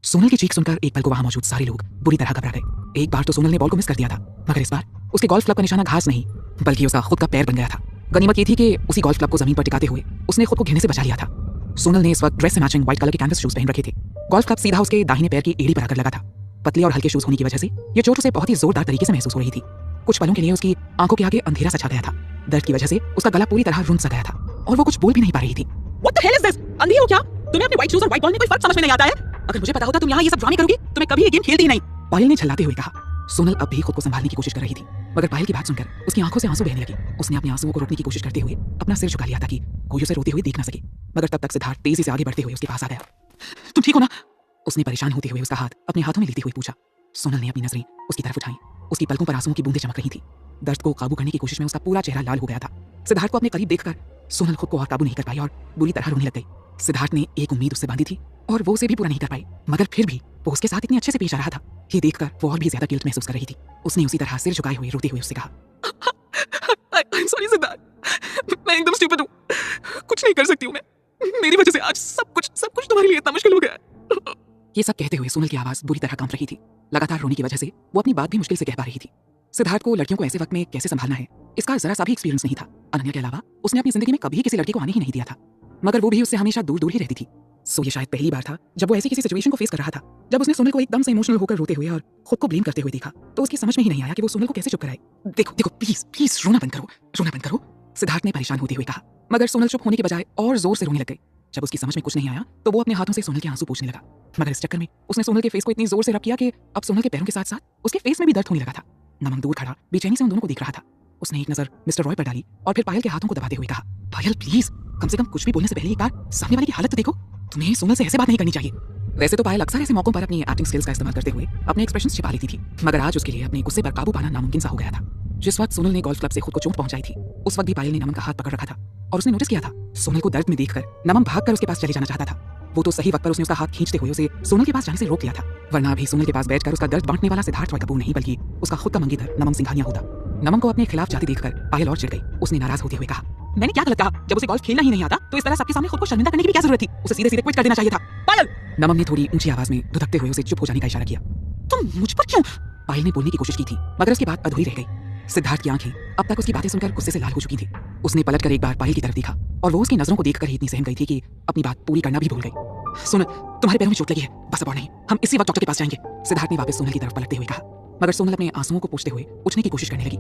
S1: सोनल की चीख सुनकर एक पल को वहां मौजूद सारे लोग बुरी तरह घबरा गए। एक बार तो सोनल ने बॉल को मिस कर दिया था, मगर इस बार उसके गोल्फ क्लब का निशाना घास नहीं बल्कि उसका खुद का पैर बन गया था। गनीमत ये थी कि उसी गोल्फ क्लब को जमीन पर टिकाते हुए उसने खुद को गिरने से बचा लिया था। सोनल ने इस वक्त ड्रेस से मैचिंग व्हाइट कलर के कैनवस शूज पहन रखे थे। गोल्फ क्लब सीधा उसके दाहिने पैर की एड़ी पर आकर लगा था। पतले और हल्के शूज होने की वजह से ये चोट उसे बहुत ही जोरदार तरीके से महसूस हो रही थी। कुछ पलों के लिए उसकी आंखों के आगे अंधेरा सा छा गया था। दर्द की वजह से उसका गला पूरी तरह रुंध सा गया था और वो कुछ बोल भी नहीं पा रही थी। What the hell is this? अंधी हो क्या? तुम्हें अपने व्हाइट शूज और व्हाइट बॉल में कोई फर्क समझ में नहीं आता है? अगर मुझे पता होता तुम यहाँ ये सब ड्रामे करोगी तो मैं कभी ये गेम खेलती ही नहीं, पायल ने झल्लाते हुए कहा। सोनल अब भी खुद को संभालने की कोशिश कर रही थी, मगर पायल की बात सुनकर उसकी आंखों से आंसू बहने लगे। उसने अपने आंसुओं को रोकने की कोशिश करते हुए अपना सिर झुका लिया ताकि कोई उसे रोते हुए देख ना सके, मगर तब तक सिद्धार्थ तेजी से आगे बढ़ते हुए उसके पास आ गया। तुम ठीक हो ना? उसने परेशान होते हुए उसका हाथ अपने हाथों में लेते हुए पूछा। सोनल ने अपनी नजरें उसकी तरफ उठाई। उसकी पलकों पर आंसुओं की बूंदें चमक रही थी। दर्द को काबू करने की कोशिश में उसका पूरा चेहरा लाल हो गया था। सिद्धार्थ को अपने करीब देखकर सोनल खुद को और काबू नहीं कर पाई और बुरी तरह रोने लग गई। सिद्धार्थ ने एक उम्मीद उससे बांधी थी और वो उसे भी पूरा नहीं कर पाई, मगर फिर भी वो उसके साथ इतने अच्छे से पेश आ रहा था। ये देखकर वो और भी ज्यादा गिल्ट महसूस कर रही थी। उसने उसी तरह सिर झुकाए हुए रोते हुए उससे कहा, सॉरी सिद्धार्थ, मैं एकदम स्टूपिड हूँ, कुछ नहीं कर सकती हूँ मैं। मेरी वजह से आज सब कुछ तुम्हारे लिए इतना मुश्किल हो गया है। ये सब कहते हुए सोनल की आवाज बुरी तरह कांप रही थी। लगातार रोने की वजह से वो अपनी बात भी मुश्किल से कह पा रही थी। सिद्धार्थ को लड़कियों को ऐसे वक्त में कैसे संभालना है इसका जरा सा भी एक्सपीरियंस नहीं था। अनन्या के अलावा उसने अपनी जिंदगी में कभी किसी लड़की को आने ही नहीं दिया था, मगर वो भी उससे हमेशा दूर दूर ही रहती थी। सो ये शायद पहली बार था जब वो ऐसी किसी सिचुएशन को फेस कर रहा था। जब उसने सोनल को एकदम से इमोशनल होकर रोते हुए और खुद को ब्लेम करते हुए देखा तो उसकी समझ में ही नहीं आया कि वो सोनल को कैसे चुप कराए। देखो देखो प्लीज रोना बंद करो, सिद्धार्थ ने परेशान होते हुए कहा, मगर सोनल चुप होने के बजाय और जोर से रोने लग गई। जब उसकी समझ में कुछ नहीं आया तो वो अपने हाथों से सोनल के आंसू पोंछने लगा, मगर इस चक्कर में उसने सोनल के फेस को इतनी जोर से रब किया कि अब सोनल के पैरों के साथ साथ उसके फेस में भी दर्द होने लगा था। नमन दूर खड़ा बेचैनी से उन दोनों को देख रहा था। उसने एक नजर मिस्टर रॉय पर डाली और फिर पायल के हाथों को दबाते हुए कहा, पायल प्लीज कम से कम कुछ भी बोलने से पहले एक बार सामने वाले की हालत तो देखो, तुम्हें सोनल से ऐसे बात नहीं करनी चाहिए। वैसे तो पायल अक्सर ऐसे मौकों पर अपनी एक्टिंग स्किल्स का इस्तेमाल करते हुए अपने एक्सप्रेशंस छिपा लेती थी, मगर आज उसके लिए अपने गुस्से पर काबू पाना नामुमकिन सा हो गया था। जिस वक्त सोनल ने गोल्फ क्लब से खुद को चोट पहुंचाई थी उस वक्त भी पायल ने नमन का हाथ पकड़ रखा था और उसने नोटिस किया था सोनल को दर्द में देखकर नमन भागकर उसके पास चले जाना चाहता था। वो तो सही वक्त पर उसने उसका हाथ खींचते हुए उसे सोनल के पास जाने से रोक लिया था, वरना अभी सोनल के पास बैठकर उसका दर्द बांटने वाला सिद्धार्थ रॉय कपूर नहीं बल्कि उसका खुद का मंगेतर नमन सिंघानिया होता। नमन को अपने खिलाफ जाते देखकर पायल और चिढ़ गई। उसने नाराज होते हुए कहा, मैंने क्या गलत कहा? जब उसे गोल्फ खेलना ही नहीं आता तो इस तरह सबके सामने खुद को शर्मिंदा करने की भी क्या जरूरत थी? उसे सीधे सीधे क्विट कर देना चाहिए था। पायल! नमन ने थोड़ी ऊंची आवाज में धुतकते हुए उसे चुप हो जाने का इशारा किया। तुम मुझ पर क्यों? पायल ने बोलने की कोशिश की थी मगर उसकी बात अधूरी रह गई। सिद्धार्थ की आंखें अब तक उसकी बातें सुनकर गुस्से से लाल हो चुकी थी। उसने पलटकर एक बार पायल की तरफ देखा और वो उसकी नजरों को देखकर ही इतनी सहम गई थी कि अपनी बात पूरी करना भी भूल गई। सोनल, तुम्हारे पैरों में चोट लगी है, बस अब और नहीं, हम इसी वक्त डॉक्टर के पास जाएंगे। सिद्धार्थ ने वापस सोनल की तरफ पलटते हुए कहा, मगर सोनल अपने आंसुओं को पोंछते हुए उठने की कोशिश करने लगी।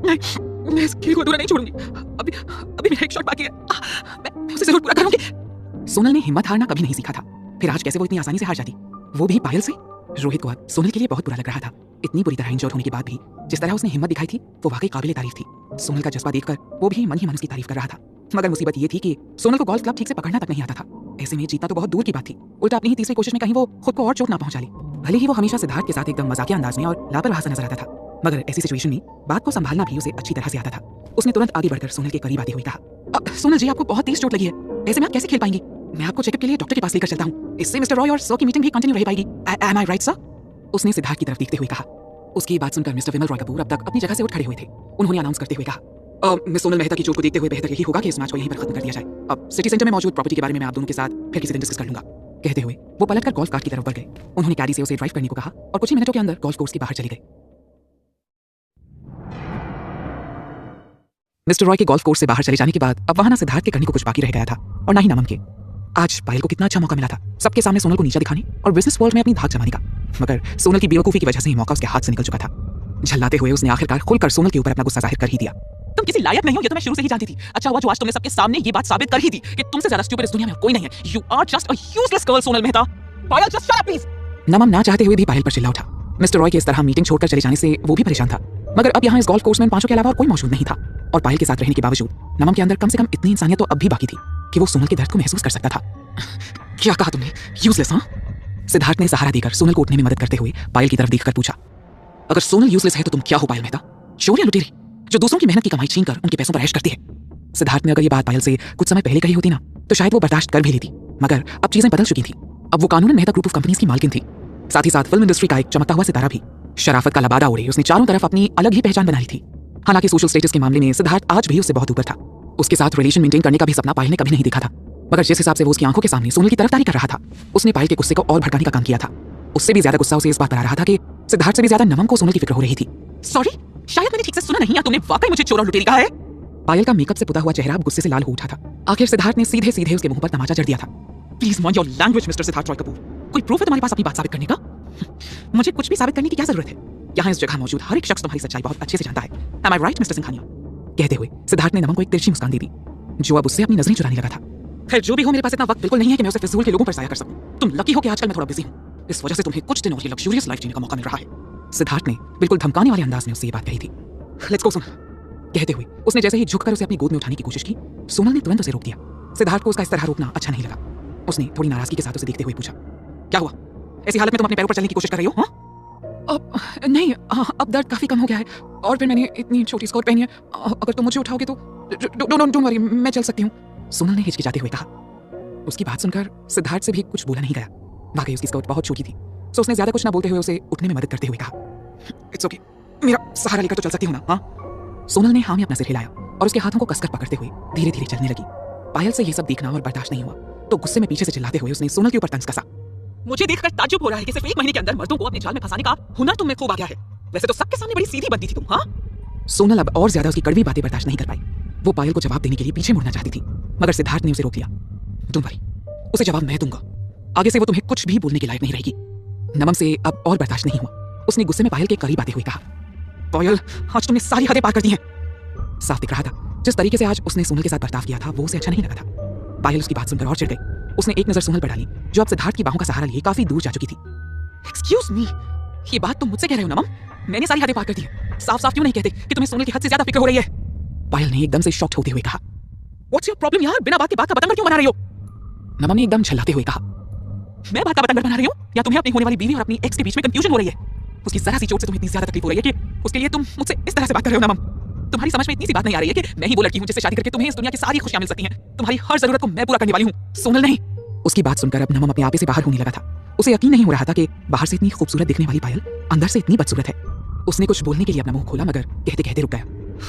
S1: नहीं, मैं इस खेल को अधूरा नहीं छोड़ूंगी। अभी मेरा एक शॉट बाकी है, मैं उसे जरूर पूरा करूंगी। सोनल ने हिम्मत हारना कभी नहीं सीखा था, फिर आज कैसे वो इतनी आसानी से हार जाती, वो भी पायल से। रोहित को अब सोनल के लिए बहुत बुरा लग रहा था। इतनी बुरी तरह इंजर्ड होने के बाद भी जिस तरह उसने हिम्मत दिखाई थी वो वाकई काबिले तारीफ थी। सोनल का जज्बा देखकर वो भी मन ही मन उसकी तारीफ कर रहा था, मगर मुसीबत ये थी कि सोनल को गोल्फ क्लब ठीक से पकड़ना तक नहीं आता था। ऐसे में जीतना तो बहुत दूर की बात थी, उल्टा अपनी ही तीसरी कोशिश में कहीं वो खुद को और चोट ना पहुंचा ली। भले ही वो हमेशा सिद्धार्थ के साथ एकदम मजाकिया अंदाज में और लापरवाह सा नजर आता था, मगर ऐसी सिचुएशन में बात को संभालना भी उसे अच्छी तरह से आता था। उसने तुरंत आगे बढ़कर सोनल के करीब आते हुए कहा, सोनल जी आपको बहुत तेज चोट लगी है, ऐसे में आप कैसे खेल पाएंगी? मैं आपको चेकअप के लिए डॉक्टर के पास लेकर चलता हूँ, इससे मिस्टर रॉय और सर की मीटिंग भी कंटिन्यू रह पाएगी। एम आई राइट सर? उसने सिद्धार्थ की तरफ देखते हुए कहा। उसकी बात सुनकर मिस्टर विमल रॉय कपूर अब तक अपनी जगह से उठ खड़े हुए थे। उन्होंने अनाउंस करते हुए कहा, मिस सोनल मेहता की चोट को देखते हुए बेहतर यही होगा कि इस मैच को यहीं पर खत्म कर दिया जाए। अब सिटी सेंटर में मौजूद प्रॉपर्टी के बारे में मैं आप दोनों के साथ फिर किसी दिन डिस्कस कर लूंगा। कहते हुए वो पलटकर गोल्फ कार्ट की तरफ बढ़ गए। उन्होंने कैडी से उसे ड्राइव करने को कहा और कुछ ही मिनटों के अंदर गोल्फ कोर्स के बाहर चले गए। मिस्टर रॉय के गोल्फ कोर्स से बाहर चले जाने के बाद अब वहां ना सिद्धार्थ के करने को कुछ बाकी रह गया था और ना ही नमन के। आज पायल को कितना अच्छा मौका मिला था सबके सामने सोनल को नीचा दिखाने और बिजनेस वर्ल्ड में अपनी धाक जमाने का, मगर सोनल की बेवकूफी की वजह से ही मौका उसके हाथ से निकल चुका था। झल्लाते हुए उसने आखिरकार खुलकर सोनल के ऊपर अपना गुस्सा जाहिर कर ही दिया। तुम किसी लायक नहीं हो ये तो मैं शुरू से ही जानती थी। अच्छा हुआ जो आज तुमने सबके सामने ये बात साबित कर ही दी कि तुमसे ज्यादा स्टूपिड इस दुनिया में कोई नहीं है। You are just a useless girl Sonal Mehta. Payal just shut up please. Naman ना चाहते हुए भी पायल पर चिल्ला उठा। मिस्टर रॉय के इस तरह मीटिंग छोड़कर चले जाने से वो भी परेशान था, मगर अब यहाँ इस गोल्फ कोर्स में पांचों के अलावा और कोई मौजूद नहीं था और पायल के साथ रहने के बावजूद नमन के अंदर कम से कम इतनी इंसानियत तो अब भी बाकी थी कि वो सोनल के दर्द को महसूस कर सकता था। क्या कहा तुमने? यूजलेस? हाँ? सिद्धार्थ ने सहारा देकर सोनल को उठने में मदद करते हुए पायल की तरफ देखकर पूछा, अगर सोनल यूजलेस है तो तुम क्या हो पायल मेहता? चोर या लुटेरी जो दूसरों की मेहनत की कमाई छीनकर उनके पैसों पर ऐश करती है? सिद्धार्थ ने अगर ये बात पायल से कुछ समय पहले कही होती ना तो शायद वो बर्दाश्त कर भी लेती, मगर अब चीजें बदल चुकी थी। अब वो कानूनन मेहता ग्रुप ऑफ कंपनीज की मालकिन थी, साथ ही साथ फिल्म इंडस्ट्री का एक चमकता हुआ सितारा भी। शराफत का लबादा ओढ़े उसने चारों तरफ अपनी अलग ही पहचान बना ली थी। हालांकि सोशल स्टेटस के मामले में सिद्धार्थ आज भी उससे बहुत ऊपर था। उसके साथ रिलेशन मेंटेन करने का भी सपना पायल ने कभी नहीं देखा था, मगर जिस हिसाब से वो उसकी आंखों के सामने सोनल की तरफदारी कर रहा था उसने पायल के गुस्से को और भड़काने का काम किया था। उससे भी ज्यादा गुस्सा उसे इस बात पर आ रहा था कि सिद्धार्थ से भी ज्यादा नमन को सोनल की फिक्र हो रही थी। सॉरी, शायद मैंने ठीक से सुना नहीं या तुमने वाकई मुझे चोर और लुटेरी कहा है? पायल का मेकअप से पुता हुआ चेहरा अब गुस्से से लाल हो उठा था। आखिर सिद्धार्थ ने सीधे सीधे उसके मुंह पर तमाचा जड़ दिया था। Please mind your language mister Siddharth Roy Kapoor. कोई प्रूफ है तुम्हारे पास अपनी बात साबित करने का? मुझे कुछ भी साबित करने की क्या जरूरत है? यहाँ इस जगह मौजूद हर एक शख्स तुम्हारी सच्चाई बहुत अच्छे से जानता है। Am I right, mister Singhania? कहते हुए सिद्धार्थ ने नमन को एक तिरछी मुस्कान दे दी जो अब उससे अपनी नजरें चुराने लगा था। खैर जो भी हो, मेरे पास इतना वक्त बिल्कुल नहीं है कि मैं उसे फिजूल के लोगों पर जाया कर सकूं। तुम लकी हो कि आजकल मैं थोड़ा बिजी हूं, इस वजह से तुम्हें कुछ दिन और ये लग्जूरियस लाइफ जीने का मौका मिल रहा है। सिद्धार्थ ने बिल्कुल धमकाने वाले अंदाज में उससे ये बात कही थी। Let's go Sonal. कहते हुए उसने जैसे ही झुककर उसे अपनी गोद में उठाने की कोशिश की, सोनल ने तुरंत उसे रोक दिया। सिद्धार्थ को उसका इस तरह रोकना अच्छा नहीं लगा। उसने थोड़ी नाराजगी के साथ उसे देखते हुए पूछा, क्या हुआ? ऐसी हालत में तुम अपने पैरों पर चलने की कोशिश कर रही हो? हाँ? नहीं, अब दर्द काफी कम हो गया है और फिर मैंने इतनी छोटी स्कर्ट पहनी है, अगर तुम मुझे उठाओगे तो डोंट वरी, मैं चल सकती हूँ, सोनल ने हिचकिचाते हुए कहा। उसकी बात सुनकर सिद्धार्थ से भी कुछ बोला नहीं गया। वाकई उसकी स्कर्ट बहुत छोटी थी, तो उसने ज्यादा कुछ ना बोलते हुए उसे उठने में मदद करते हुए कहा, इट्स ओके, मेरा सहारा लेकर तो चल सकती हूँ ना? हाँ? सोनल ने हाँ में अपना सिर हिलाया। और उसके हाथों को कसकर पकड़ते हुए धीरे धीरे चलने लगी। पायल से ये सब देखना और बर्दाश्त नहीं हुआ तो गुस्से में पीछे से चिल्लाते हुए उसने सोनल के ऊपर तंज कसा। मुझे देखकर ताज्जुब हो रहा है कि सिर्फ 1 महीने के अंदर मर्दों को अपने जाल में फंसाने का हुनर तुम में खूब आ गया है। वैसे तो सबके सामने बड़ी सीधी बनती थी तुम। हाँ, सोनल अब और ज्यादा उसकी कड़वी बातें बर्दाश्त नहीं कर पाई। वो पायल को जवाब देने के लिए पीछे मुड़ना चाहती थी मगर सिद्धार्थ ने उसे रोक लिया। तुम वरी, उसे जवाब मैं दूंगा। आगे से वो तुम्हें कुछ भी बोलने के लायक नहीं रहेगी। नमम से अब और बर्दाश्त नहीं हुआ। उसने गुस्से में पायल के करीब आते हुए कहा, पायल, आज तुमने सारी हदें पार कर दी हैं। साफ दिख रहा था जिस तरीके से आज उसने सोनल के साथ बर्ताव किया था वो उसे अच्छा नहीं लगा था। पायल उसकी बात सुनकर और चिढ़ गई। उसने एक नजर सोनल पर डाली जो अब सिद्धार्थ की बाहों का सहारा लिए काफी दूर जा चुकी थी। एक्सक्यूज मी, ये बात तुम मुझसे कह रहे हो नमम? मैंने सारी हदें पार कर दी है। साफ साफ क्यों नहीं कहते कि तुम्हें सोनल की हद से ज्यादा फिक्र हो रही है? पायल ने एकदम से शॉक्ड होते हुए कहा, व्हाट्स योर प्रॉब्लम यार? बिना बात के बात का बतंगड़ क्यों बना रही हो? नमम ने एकदम झल्लाते हुए कहा, मैं बात का बतंगड़ बना रही हूँ या तुम्हें अपनी होने वाली बीवी और अपनी एक्स के बीच में कंफ्यूजन हो रही है? उसकी जरा सी चोट से तुम्हें इतनी ज्यादा तकलीफ हो रही है कि उसके लिए तुम मुझसे इस तरह से बात कर रहे हो नमम? तुम्हारी समझ में इतनी सी बात नहीं आ रही है कि मैं ही वो लड़की हूँ जिससे शादी करके तुम्हें इस दुनिया की सारी खुशियां मिल सकती हैं। तुम्हारी हर जरूरत को मैं पूरा करने वाली हूँ, सोनल नहीं। उसकी बात सुनकर अब नमम अपने आपे से बाहर होने लगा था। उसे यकीन नहीं हो रहा था कि बाहर से इतनी खूबसूरत दिखने वाली पायल अंदर से इतनी बदसूरत है। उसने कुछ बोलने के लिए अपना मुंह खोला मगर कहते कहते रुक गया।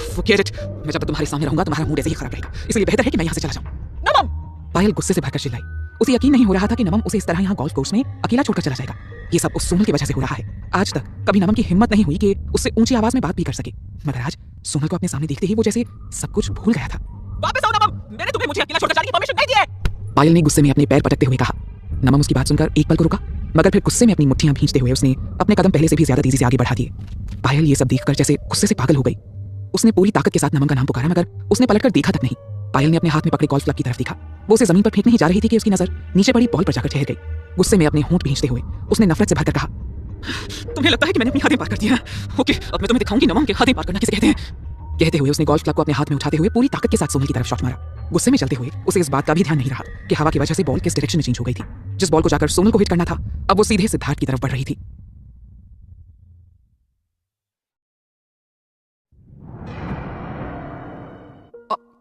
S1: Forget it, मैं जब तक तुम्हारे सामने रहूंगा तुम्हारा मूड ऐसे ही खराब रहेगा, इसलिए बेहतर है कि मैं यहाँ से चला जाऊं। नमम! पायल गुस्से से भरकर चिल्लाई। उसे यकीन नहीं हो रहा था कि नमम उसे इस तरह यहाँ गोल्फ कोर्स में अकेला छोड़कर चला जाएगा। ये सब उस सोनल की वजह से हो रहा है। आज तक कभी नमम की हिम्मत नहीं हुई कि उससे ऊंची आवाज में बात भी कर सके, मगर आज सोनल को अपने सामने देखते ही वो जैसे सब कुछ भूल गया था। वापस आओ नमम, मैंने तुम्हें मुझे अकेला छोड़कर जाने की परमिशन नहीं दी है। पायल ने गुस्से में अपने पैर पटकते हुए कहा। नमम उसकी बात सुनकर एक पल को रुका मगर फिर गुस्से में अपनी मुट्ठियां भींचते हुए उसने अपने कदम पहले से भी ज्यादा तेजी से आगे बढ़ा दिए। पायल ये सब देखकर जैसे गुस्से से पागल हो गई। उसने पूरी ताकत के साथ नमन का नाम पुकारा मगर उसने पलटकर देखा तक नहीं। पायल ने अपने हाथ में पकड़े गोल्फ क्लब की तरफ देखा। वो उसे जमीन पर फेंकने ही जा रही थी कि उसकी नजर नीचे पड़ी बॉल पर जाकर ठहर गई। गुस्से में अपने होंठ भींचते हुए उसने नफरत से भरकर कहा, तुम्हें लगता है कि मैंने अपनी हदें पार कर दी हैं? ओके, अब मैं तुम्हें दिखाऊंगी नमम के हदें पार करना किसे कहते हैं। कहते हुए उसने गोल्फ क्लब को अपने हाथ में उठाते हुए पूरी ताकत के साथ सोनल की तरफ शॉट मारा। गुस्से में चलते हुए उसे इस बात का भी ध्यान नहीं रहा कि हवा की वजह से बॉल किस डायरेक्शन में चेंज हो गई थी। जिस बॉल को जाकर सोनल को हिट करना था अब वो सीधे सिद्धार्थ की तरफ बढ़ रही थी।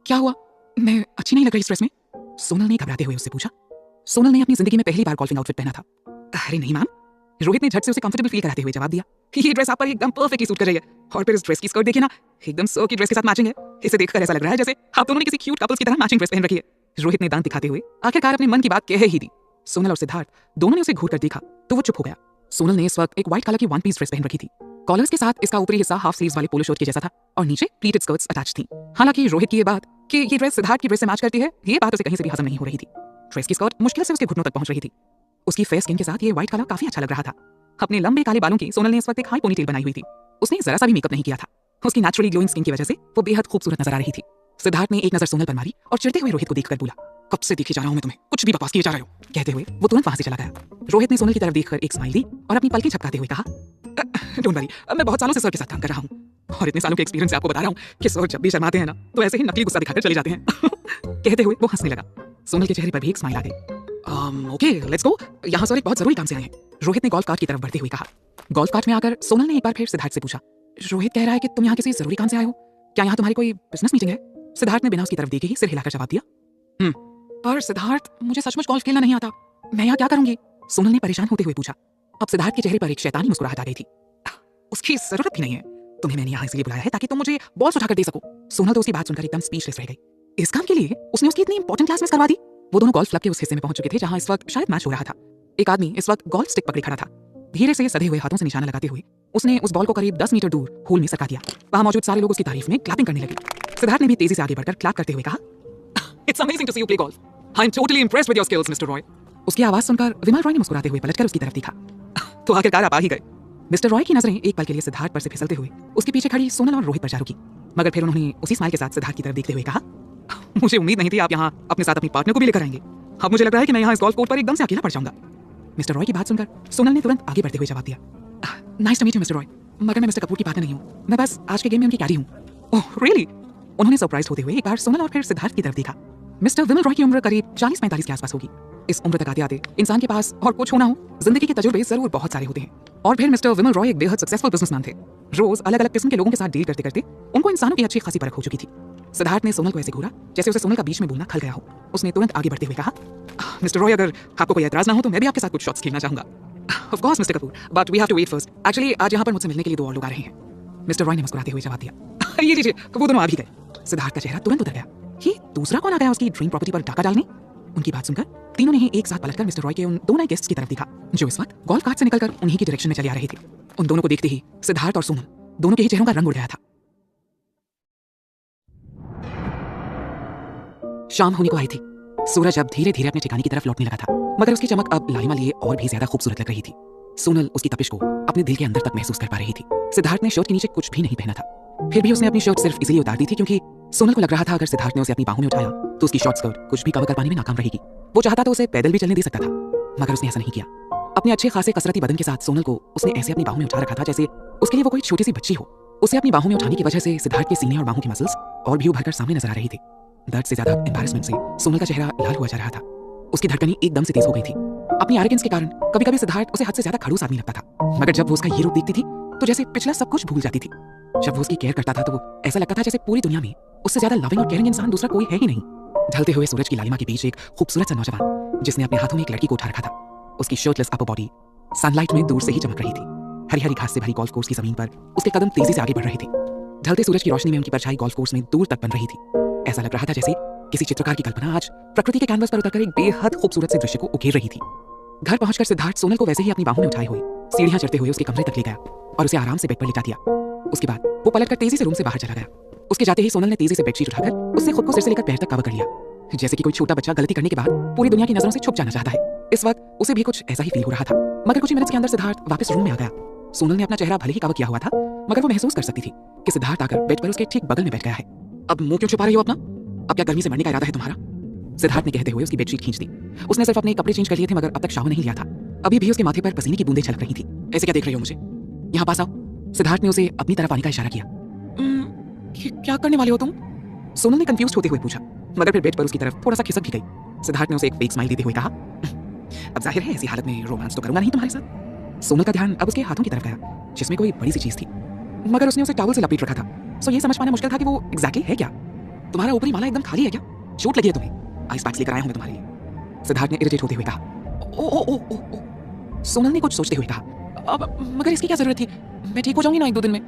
S1: क्या हुआ? मैं अच्छी नहीं लग रही स्ट्रेस में? सोनल ने घबराते हुए उससे पूछा। सोनल ने अपनी जिंदगी में पहली बार गोल्फिंग आउटफिट पहना था। अरे नहीं मैम, रोहित ने झट से उसे कंफर्टेबल फील कराते हुए जवाब दिया। ये ड्रेस आप पर एकदम परफेक्टली सूट कर रही है और फिर इस ड्रेस की स्कर्ट देखिए ना, एकदम सो की ड्रेस के साथ मैचिंग है। इसे देखकर ऐसा लग रहा है जैसे आप दोनों ने किसी क्यूट कपल्स की तरह मैचिंग ड्रेस पहन रखी है। रोहित ने दांत दिखाते हुए आखिरकार अपने मन की बात कह ही दी। सोनल और सिद्धार्थ दोनों ने उसे घूर कर देखा तो वो चुप हो गया। सोनल ने इस वक्त एक व्हाइट कलर की वन पीस ड्रेस पहन रखी थी। कॉलर्स के साथ इसका ऊपरी हिस्सा हाफ स्लीव्स वाले पोलो शर्ट के जैसा था और नीचे प्लीटेड स्कर्ट्स अटैच थी। हालांकि रोहित की ये बात कि ये ड्रेस सिद्धार्थ की ड्रेस से मैच करती है, ये बात उसे कहीं से भी हजम नहीं हो रही थी। ड्रेस की स्कर्ट मुश्किल से उसके घुटनों तक पहुंच रही थी। उसकी फेस स्किन के साथ ये व्हाइट कलर काफी अच्छा लग रहा था। अपने लंबे काले बालों की सोनल ने इस वक्त एक हाई पोनीटेल बनाई हुई थी। उसने जरा सा भी मेकअप नहीं किया था। उसकी नेचुरली ग्लोइंग स्किन की वजह से वो बेहद खूबसूरत नजर आ रही थी। सिद्धार्थ ने एक नजर सोनल पर मारी और चिढ़ते हुए रोहित को देखकर बोला, कब से देखे जा रहा हूं मैं तुम्हें, कुछ भी बकवास किए जा रहे हो। कहते हुए वो तुरंत वहां से चला गया। रोहित ने सोनल की तरफ देखकर एक स्माइल दी और अपनी पलकें झपकाते हुए कहा, डोंट वरी, मैं बहुत सालों से सर के साथ काम कर रहा हूँ और इतने सालों के एक्सपीरियंस से आपको बता रहा हूँ कि सर जब भी शर्माते हैं ना तो ऐसे ही नकली गुस्सा दिखाकर चले जाते हैं। कहते हुए वो हंसने लगा। सोनल के चेहरे पर भी एक स्माइल आ गई। ओके लेट्स गो, यहाँ सर एक बहुत जरूरी काम से आए हैं। रोहित ने गोल्फ कार्ट की तरफ बढ़ते हुए कहा। गोल्फ कार्ट में आकर सोनल ने एक बार फिर सिद्धार्थ से पूछा, रोहित कह रहा है कि तुम यहाँ किसी जरूरी काम से आए हो, क्या यहाँ तुम्हारी कोई बिजनेस मीटिंग है? सिद्धार्थ ने बिना उसकी तरफ देखे ही सिर हिलाकर जवाब दिया, पर सिद्धार्थ मुझे सचमुच गोल्फ खेलना नहीं आता, मैं यहाँ क्या करूंगी? सोनल ने परेशान होते हुए पूछा। अब सिद्धार्थ के चेहरे पर एक शैतानी मुस्कुराहट आ गई थी। उसकी जरूरत भी नहीं है, तुम्हें मैंने यहाँ इसलिए बुलाया है ताकि तुम मुझे बॉल उठाकर दे सको। सोनल तो उसकी बात सुनकर एकदम स्पीचलेस रह गई। इस काम के लिए उसने उसकी इतनी इंपॉर्टेंट क्लास मिस करवा दी। वो दोनों गोल्फ क्लब के उस हिस्से में पहुंच चुके थे जहां इस वक्त शायद मैच हो रहा था। एक आदमी इस वक्त गोल्फ स्टिक पकड़े खड़ा था। धीरे से सधे हुए हाथों से निशाना लगाते हुए उसने उस बॉल को करीब 10 मीटर दूर होल में सरका दिया। वहां मौजूद सारे लोग उसकी तारीफ में क्लैपिंग करने लगे। सिद्धार्थ ने भी तेजी से आगे बढ़कर क्लैप करते हुए कहा, it's amazing to see you play golf, I am totally impressed with your skills mister Roy. उसकी आवाज सुनकर विमल रॉय ने मुस्कुराते हुए पलटकर उसकी तरफ देखा। तो आखिरकार आप आ ही गए। मिस्टर रॉय की नजरें एक पल के लिए सिद्धार्थ पर से फिसलते हुए उसके पीछे खड़ी सोनल और रोहित पर जा रुकी, मगर फिर उन्होंने उसी स्माइल के साथ सिद्धार्थ की तरफ देखते हुए कहा, मुझे उम्मीद नहीं थी आप यहाँ अपने साथ अपनी पार्टनर को भी लेकर आएंगे। अब मुझे लग रहा है कि मैं यहाँ इस गोल्फ कोर्ट पर एकदम से अकेला पड़ जाऊंगा। मिस्टर रॉय की बात सुनकर सोनल ने तुरंत आगे बढ़ते हुए जवाब दिया, nice to meet you mister Roy, मगर मैं मिस्टर कपूर की पार्टनर नहीं हूँ, मैं बस आज के गेम में उनकी कैडी हूँ। Oh really? उन्होंने सरप्राइज होते हुए एक बार सोनल और फिर सिद्धार्थ की तरफ देखा। मिस्टर विमल रॉय की उम्र करीब 40-45 के आसपास होगी। इस उम्र तक आते आते इंसान के पास और कुछ होना हो, जिंदगी के तजुर्बे जरूर बहुत सारे होते हैं। और फिर मिस्टर विमल रॉय एक बेहद सक्सेसफुल बिजनेसमैन थे। रोज अलग अलग किस्म के लोगों के साथ डील करते करते उनको इंसानों की अच्छी खासी परख हो चुकी थी। सिद्धार्थ ने सोनल को ऐसे घूरा जैसे उसे सोनल का बीच में बोलना खल गया हो। उसने तुरंत आगे बढ़ते हुए कहा, मिस्टर रॉय, अगर आपको कोई एतराज ना हो तो मैं भी आपके साथ कुछ शॉट्स खेलना चाहूंगा। Of course mister Kapoor, but we have to wait first. Actually आज यहाँ पर मुझसे मिलने के लिए 2 और लोग आ रहे हैं। मिस्टर रॉय ने मुस्कुराते हुए जवाब दिया। ये लीजिए, वो दोनों आ भी गए। सिद्धार्थ का चेहरा तुरंत उतर गया। ये दूसरा कौन आ गया उसकी ड्रीम प्रॉपर्टी पर डाका डालने? उनकी बात सुनकर तीनों ने ही एक साथ पलटकर मिस्टर रॉय के उन दो नए गेस्ट्स की तरफ देखा, जो इस वक्त गोल्फ कार्ट से निकलकर उन्हीं की डायरेक्शन में चले आ रहे थे। उन दोनों को देखते ही सिद्धार्थ और सोनल दोनों के ही चेहरों का रंग उड़ गया था। शाम होने को आई थी। सूरज अब धीरे धीरे अपने ठिकाने की तरफ लौटने लगा था, मगर उसकी चमक अब लालिमा लिए और भी ज्यादा खूबसूरत लग रही थी। सोनल उसकी तपिश को अपने दिल के अंदर तक महसूस कर पा रही थी। सिद्धार्थ ने शर्ट के नीचे कुछ भी नहीं पहना था, फिर भी उसने अपनी शर्ट सिर्फ इसलिए उतार दी थी क्योंकि सोनल को लग रहा था अगर सिद्धार्थ ने उसे अपनी बाहों में उठाया तो उसकी शॉर्ट स्कर्ट कुछ भी कवर कर पाने में नाकाम रहेगी। वो चाहता तो उसे पैदल भी चलने दे सकता था, मगर उसने ऐसा नहीं किया। अपने अच्छे खासे कसरती बदन के साथ सोनल को उसने ऐसे अपनी बाहों में उठा रखा था जैसे उसके लिए वो कोई छोटी सी बच्ची हो। उसे अपनी बाहों में उठाने की वजह से सिद्धार्थ के सीने और बाहों की मसल्स और भी उभरकर सामने नजर आ रही थी। दर्द से ज्यादा एम्बैरेसमेंट से सोनल का चेहरा लाल हुआ जा रहा था। उसकी धड़कनें एकदम से तेज हो गई थी। अपनी एरोगेंस के कारण कभी कभी सिद्धार्थ उसे हद से ज्यादा खड़ूस आदमी लगता था, मगर जब वो उसका ये रूप देखती थी तो जैसे पिछला सब कुछ भूल जाती थी। जब वो उसकी केयर करता था तो वो ऐसा लगता था जैसे पूरी दुनिया में उससे ज्यादा लविंग और केयरिंग इंसान दूसरा कोई है ही नहीं। ढलते हुए सूरज की लालिमा के बीच एक खूबसूरत सा नौजवान जिसने अपने हाथों में एक लड़की को उठा रखा था। उसकी शर्टलेस अपर बॉडी सनलाइट में दूर से ही चमक रही थी। हरी हरी घास से भरी गोल्फ कोर्स की जमीन पर उसके कदम तेजी से आगे बढ़ रहे थे। ढलते सूरज की रोशनी में उनकी परछाई गोल्फ कोर्स में दूर तक बन रही थी। ऐसा लग रहा था जैसे किसी चित्रकार की कल्पना आज प्रकृति के कैनवस पर उतरकर एक बेहद खूबसूरत से दृश्य को उकेर रही थी। घर पहुंचकर सिद्धार्थ सोनल को वैसे ही अपनी बाहों में उठाए हुए सीढ़ियां चढ़ते हुए उसके कमरे तक ले गया और उसे आराम से बेड पर लिटा दिया। उसके बाद वो पलटकर तेजी से रूम से बाहर चला गया। उसके जाते ही सोनल ने तेजी से बेडशीट उठाकर उससे खुद को सिर से लेकर पैर तक कवर कर लिया, जैसे कि कोई छोटा बच्चा गलती करने के बाद पूरी दुनिया की नजरों से छुप जाना चाहता है। इस वक्त उसे भी कुछ ऐसा ही फील हो रहा था, मगर कुछ ही मिनट्स के अंदर सिद्धार्थ वापस रूम में आ गया। सोनल ने अपना चेहरा भले ही कवर किया हुआ था, मगर वो महसूस कर सकती थी कि सिद्धार्थ आकर बेड पर उसके ठीक बगल में बैठ गया है। अब मुंह क्यों छुपा रही हो अपना? अब क्या गर्मी से मरने का इरादा है तुम्हारा? सिद्धार्थ ने कहते हुए उसकी बेडशीट खींच दी। उसने सिर्फ अपने कपड़े चेंज कर लिए थे, मगर अब तक शावर नहीं लिया था। अभी भी उसके माथे पर पसीने की बूंदें छलक रही थी। ऐसे क्या देख रही हो मुझे? यहाँ पास आओ। सिद्धार्थ ने उसे अपनी तरफ आने का इशारा किया। क्या करने वाले हो तुम? सोनल ने कंफ्यूज होते हुए पूछा, मगर फिर बेड पर उसकी तरफ थोड़ा सा खिसक भी गई। सिद्धार्थ ने उसे एक फेक स्माइल देते हुए कहा, अब जाहिर है ऐसी हालत में रोमांस तो करूंगा नहीं तुम्हारे साथ। सोनल का ध्यान अब उसके हाथों की तरफ गया जिसमें कोई बड़ी सी चीज थी, मगर उसने उसे टॉवल से लपेट रखा था। सो ये समझ पाना मुश्किल था कि वो एग्जैक्टली है क्या। तुम्हारा ऊपरी माला एकदम खाली है क्या? चोट लगी है तुम्हें? आइस पैक्स लेकर आया हूं मैं तुम्हारे लिए, सिद्धार्थ ने इरिटेट होते हुए कहा। ओ ओ ओ ओ सोनल ने कुछ सोचते हुए कहा, अब मगर इसकी क्या जरूरत थी? मैं ठीक हो जाऊंगी ना एक दो दिन में।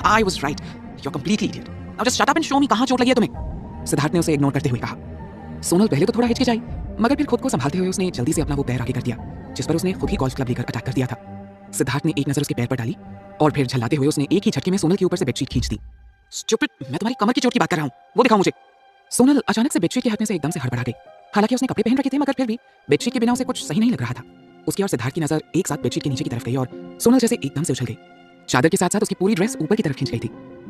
S1: I was right. You're completely idiot. Now just shut up and show me कहाँ चोट लगी है तुम्हें? सिद्धार्थ ने उसे इग्नोर करते हुए कहा। सोनल पहले तो थोड़ा हिचकिचाई, मगर फिर खुद को संभालते हुए उसने जल्दी से अपना वो पैर आगे कर दिया जिस पर उसने खुद ही गोल्फ क्लब लेकर अटैक कर दिया था। सिद्धार्थ ने एक नजर उसके पैर पर डाली और फिर झल्लाते हुए उसने एक ही झटके में सोनल के ऊपर से बेडशीट खींच दी। स्टूपिड, मैं तुम्हारी कमर की चोट की बात कर रहा हूँ, वो दिखाओ मुझे। सोनल अचानक से बेडशीट के हटने से एकदम से हड़बड़ा गई। हालांकि उसने कपड़े पहन रखे थे, मगर फिर भी बेडशीट के बिना उसे कुछ सही नहीं लग रहा था। उसकी और सिद्धार्थ की नजर एक साथ बेडशीट के नीचे की तरफ गई और सोनल जैसे एकदम से उछल गई। चादर के साथ साथ उसकी पूरी ड्रेस ऊपर की तरफ खींच गई थी।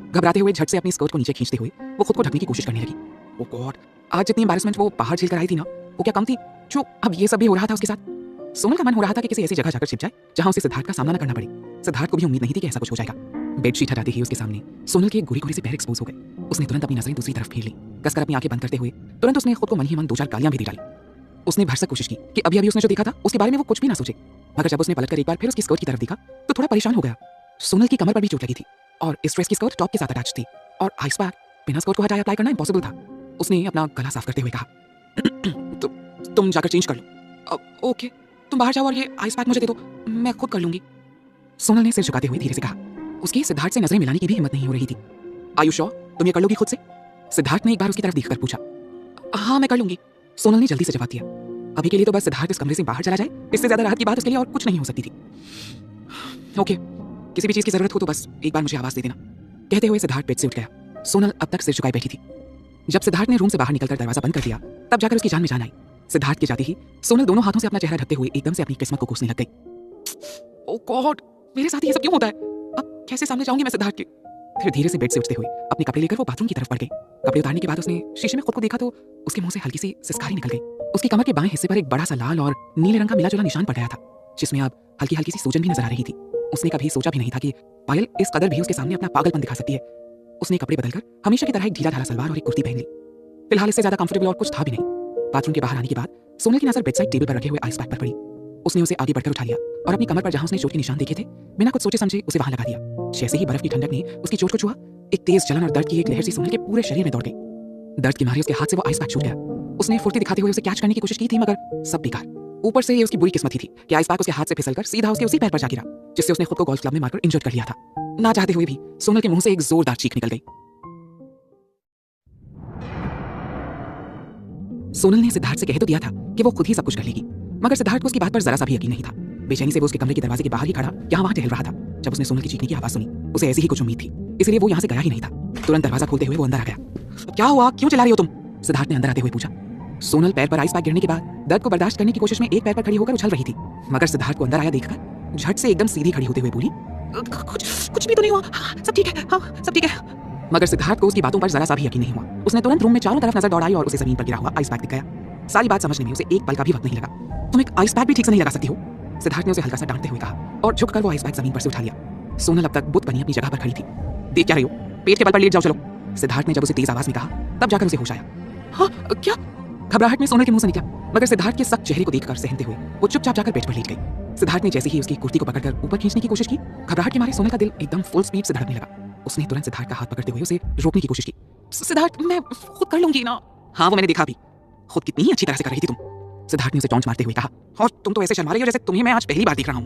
S1: घबराते हुए झट से अपनी स्कर्ट को नीचे खींचते हुए वो खुद को ढकने की कोशिश करने लगी। ओह गॉड, आज जितनी एम्बैरेसमेंट वो बाहर झेल कर आई थी ना, वो क्या कम थी जो अब ये सब भी हो रहा था उसके साथ। सोनल का मन हो रहा था कि किसी ऐसी जगह जाकर छिप जाए जहां उसे सिद्धार्थ का सामना न करना पड़े। सिद्धार्थ को भी उम्मीद नहीं थी कि ऐसा कुछ हो जाएगा। बेडशीट हटाते ही उसके सामने सोनल के गोरी गोरी से पैर एक्सपोज हो गए। उसने तुरंत अपनी नजरें दूसरी तरफ फेर ली। कसकर अपनी आंखें बंद करते हुए तुरंत उसने खुद को मन ही मन दो चार गालियां भी दे डाली। उसने भरसक कोशिश की कि अभी अभी उसने जो देखा था उसके बारे में वो कुछ भी ना सोचे, मगर जब उसने पलटकर एक बार फिर उसकी स्कर्ट की तरफ देखा तो थोड़ा परेशान हो गया। सोनल की कमर पर भी चोट लगी थी और इस ड्रेस की स्कर्ट टॉप के साथ अटैच थी और आइस पैक बिना स्कर्ट को हटाए अप्लाई करना इम्पॉसिबल था। उसने अपना गला साफ करते हुए कहा, तुम जाकर चेंज कर लो। ओके, तुम बाहर जाओ और ये आइस पैक मुझे दे दो, मैं खुद कर लूंगी। सोनल ने सिर झुकाते हुए धीरे से कहा। उसकी सिद्धार्थ से नजरें मिलाने की भी हिम्मत नहीं हो रही थी। आर यू श्योर तुम ये कर लोगी खुद से? सिद्धार्थ ने एक बार उसकी तरफ देखकर पूछा। हाँ मैं कर लूंगी, सोनल ने जल्दी से जवाब दिया। अभी के लिए तो बस सिद्धार्थ इस कमरे से बाहर चला जाए, इससे ज्यादा राहत की बात उसके लिए और कुछ नहीं हो सकती थी। ओके, किसी भी चीज की जरूरत हो तो बस एक बार मुझे आवाज दे देना, कहते हुए सिद्धार्थ बेड से उठ गया। सोनल अब तक सिर झुकाए बैठी थी। जब सिद्धार्थ ने रूम से बाहर निकलकर दरवाजा बंद कर दिया तब जाकर उसकी जान में जान आई। सिद्धार्थ के जाते ही सोनल दोनों हाथों से अपना चेहरा ढकते हुए एकदम से अपनी किस्मत को कोसने लग गई। ओह गॉड, मेरे साथ ये सब क्यों होता है? अब कैसे सामने जाऊंगी मैं सिद्धार्थ के? फिर धीरे से बेड से उठते हुए अपने कपड़े लेकर वो बाथरूम की तरफ बढ़ गई। कपड़े उतारने के बाद उसने शीशे में खुद को देखा तो उसके मुंह से हल्की सी सिसकारी निकल गई। उसकी कमर के बाएं हिस्से पर एक बड़ा सा लाल और नीले रंग का मिला जुला निशान पड़ गया था जिसमें अब हल्की हल्की सी सूजन भी नजर आ रही थी। उसने कभी सोचा भी नहीं था कि पायल इस कदर भी उसके सामने अपना पागलपन दिखा सकती है। उसने कपड़े बदलकर हमेशा की तरह एक ढीला ढाला सलवार और एक कुर्ती पहन ली। फिलहाल इससे ज्यादा कंफर्टेबल और कुछ था भी नहीं। बाथरूम के बाहर आने के बाद सोनल की नजर बेडसाइड टेबल पर रखे हुए आइस पैक पर पड़ी। उसने उसे आगे बढ़कर उठा लिया और अपनी कमर पर जहां उसने चोट के निशान देखे थे बिना कुछ सोचे समझे उसे वहां लगा दिया। जैसे ही बर्फ की ठंडक ने उसकी चोट को छुआ, एक तेज जलन और दर्द की एक लहर सी सोनल के पूरे शरीर में दौड़ गई। दर्द के मारे उसके हाथ से वो आइस पैक छूट गया। उसने फुर्ती दिखाते हुए उसे कैच करने की कोशिश की थी, मगर सब बेकार। ऊपर से ये उसकी बुरी किस्मत ही थी कि आइस पैक उसके हाथ से फिसलकर सीधा उसके उसी पैर पर जा गिरा जिससे उसने खुद को गोल्फ क्लब में मारकर इंजर्ड कर लिया था। ना चाहते हुए भी सोनल के मुंह से एक जोरदार चीख निकल गई। सोनल ने सिद्धार्थ से कह तो दिया था कि वो खुद ही सब कुछ कर लेगी, मगर सिद्धार्थ को उसकी बात पर जरा सा भी यकीन नहीं था। बेचैनी से वो उसके कमरे के दरवाजे के बाहर ही खड़ा यहाँ वहाँ टहल रहा था। जब उसने सोनल की चीखने की आवाज सुनी, उसे ऐसी ही कुछ उम्मीद थी, इसलिए वो यहाँ से गया ही नहीं था। तुरंत दरवाजा खोलते हुए वो अंदर आ गया। क्या हुआ, क्यों चिल्ला रही हो तुम? सिद्धार्थ ने अंदर आते हुए पूछा। सोनल पैर पर आइस पैक गिरने के बाद दर्द को बर्दाश्त करने की कोशिश में एक पैर पर खड़ी होकर उछल रही थी, मगर सिद्धार्थ को अंदर आया देखकर झट से एकदम सीधी खड़ी होते हुए बोली, कुछ भी तो नहीं हुआ, सब ठीक है, हाँ सब ठीक है। मगर सिद्धार्थ को उसकी बातों पर जरा सा भी यकीन नहीं हुआ। उसने तुरंत रूम में चारों तरफ नजर दौड़ाई और उसे जमीन पर गिरा हुआ आइस पैक दिख गया। सारी बात समझने में उसे एक पल का भी वक्त नहीं लगा। तुम एक आइस पैक भी ठीक से नहीं लगा सकती हो, सिद्धार्थ ने उसे हल्का सा डांटते हुए कहा और झुककर वो आइस पैक जमीन पर से उठा लिया। सोनल अब तक बुत बनी अपनी जगह पर खड़ी थी। देख क्या रही हो, पेट के बल पर लेट जाओ चलो, सिद्धार्थ ने जब उसे तेज आवाज में कहा तब जाकर उसे होश आया। हाँ क्या? घबराहट में सोनल के मुंह से निकला, मगर सिद्धार्थ के सख्त चेहरे को देखकर सहमते हुए वो चुपचाप जाकर बेड पर लेट गई। सिद्धार्थ ने जैसे ही उसकी कुर्ती को पकड़कर ऊपर खींचने की कोशिश की, घबराहट के मारे सोनल का दिल एकदम फुल स्पीड से धड़कने लगा। उसने तुरंत सिद्धार्थ का हाथ पकड़ते हुए उसे रोकने की कोशिश की। सिद्धार्थ, मैं खुद कर लूंगी ना। हाँ वो मैंने देखा भी, खुद कितनी अच्छी तरह से कर रही थी तुम, सिद्धार्थ ने उसे चौंच मारते हुए कहा। और तुम तो ऐसे शर्मा रही हो जैसे तुम्हें मैं आज पहली बार देख रहा हूँ।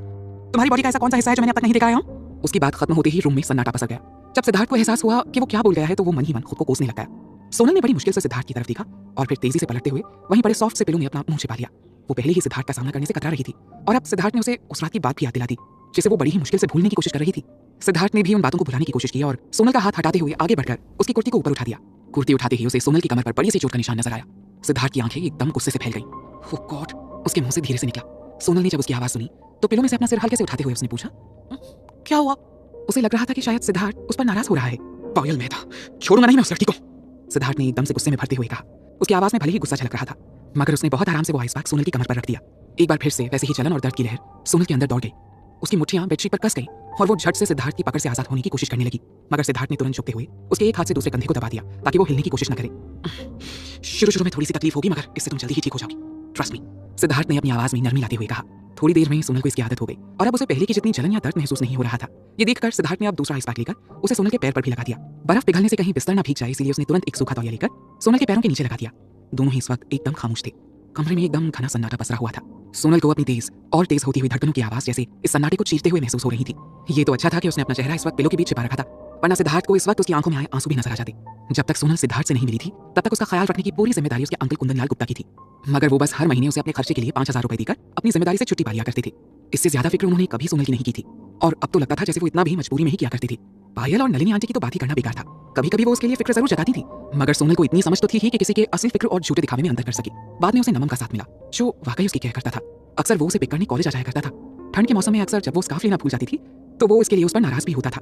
S1: तुम्हारी बॉडी का ऐसा कौन सा हिस्सा है जो मैंने अब तक नहीं देखा है? उसकी बात खत्म होते ही रूम में सन्नाटा पसर गया। जब सिद्धार्थ को एहसास हुआ कि वो क्या बोल गया है तो वो मन ही मन खुद को कोसने लग गया। सोनल ने बड़ी मुश्किल से सिद्धार्थ की तरफ देखा और फिर तेजी से पलटते हुए वहीं बड़े सॉफ्ट से पिलो में अपना मुंह छिपा लिया। वो पहले ही सिद्धार्थ का सामना करने से कतरा रही थी और अब सिद्धार्थ ने उसे उस रात की बात भी याद दिला दी जिसे वो बड़ी ही मुश्किल से भूलने की कोशिश कर रही थी। सिद्धार्थ ने भी उन बातों को भुलाने की कोशिश की और सोनल का हाथ हटाते हुए आगे बढ़कर उसकी कुर्ती को ऊपर उठा दिया। कुर्ती उठाते ही उसे सोनल की कमर पर बड़ी सी चोट का निशान नजर आया। सिद्धार्थ की आंखें एकदम गुस्से से फैल गईं। ओह गॉड, उसके मुंह से धीरे से निकला। सोनल ने जब उसकी आवाज सुनी तो पिलो में से अपना सिर हल्के से उठाते हुए उसने पूछा, क्या हुआ? उसे लग रहा था कि शायद सिद्धार्थ उस पर नाराज हो रहा है। पायल मैं था, छोड़ूंगा नहीं मैं उस लड़की को, सिद्धार्थ ने एकदम से गुस्से में भरते हुए कहा। उसकी आवाज में भले ही गुस्सा झलक रहा था, मगर उसने बहुत आराम से वो आइस पैक सोनल की कमर पर रख दिया। एक बार फिर से वैसे ही जलन और दर्द की लहर सोनल के अंदर दौड़ गई। उसकी मुट्ठियां बेडशीट पर कस गई और वो झट से सिद्धार्थ की पकड़ से आजाद होने की कोशिश करने लगी, मगर सिद्धार्थ ने तुरंत झुकते हुए उसके एक हाथ से दूसरे कंधे को दबा दिया ताकि वो हिलने की कोशिश न करे। शुरू में थोड़ी सी तकलीफ होगी मगर इससे तुम जल्दी ही ठीक हो जाओगी, ट्रस्ट मी, सिद्धार्थ ने अपनी आवाज में नरमी लाते हुए कहा। थोड़ी देर में सोनल को इसकी आदत हो गई और अब उसे पहले की जितनी जलन या दर्द महसूस नहीं हो रहा था। ये देखकर सिद्धार्थ ने अब दूसरा आइस पैक लेकर उसे सोनल के पैर पर भी लगा दिया। बर्फ पिघलने से कहीं बिस्तर न भीग जाए इसलिए उसने तुरंत एक सूखा तौलिया लेकर सोनल के पैरों के नीचे लगा दिया। दोनों ही इस वक्त एकदम खामोश थे। कमरे में एकदम घना सन्नाटा पसरा हुआ था। सोनल को अपनी तेज और तेज होती हुई धड़कनों की आवाज जैसे इस सन्नाटे को चीरते हुए महसूस हो रही थी। ये तो अच्छा था कि उसने अपना चेहरा इस वक्त पिलो के बीच छिपा रखा था, वरना सिद्धार्थ को इस वक्त उसकी आंखों में आए आंसू भी नजर आ जाते। जब तक सोनल सिद्धार्थ से नहीं मिली थी तब तक उसका ख्याल रखने की पूरी जिम्मेदारी उसके अंकल कुंदन लाल गुप्ता की थी, मगर वो बस हर महीने उसे अपने खर्चे के लिए 5,000 रुपए देकर अपनी जिम्मेदारी से छुट्टी पा लिया करते थे। इससे ज्यादा फिक्र उन्होंने कभी सोनल की नहीं की थी और अब तो लगता था जैसे वो इतना भी मजबूरी में ही किया करती थी। पायल और नलिनी आंटी की तो बात ही करना बेकार था। कभी कभी वो उसके लिए फिक्र जरूर जताती थी, मगर सोनल को इतनी समझ तो थी ही कि किसी के असली फिक्र और झूठे दिखावे में अंतर कर सके। बाद में उसे नमन का साथ मिला जो वाकई उसकी केयर करता था। अक्सर वो उसे पिक करने कॉलेज आ जाया करता था। ठंड के मौसम में अक्सर जब वो स्कार्फ लेना भूल जाती थी तो वो उसके लिए उस पर नाराज भी होता था।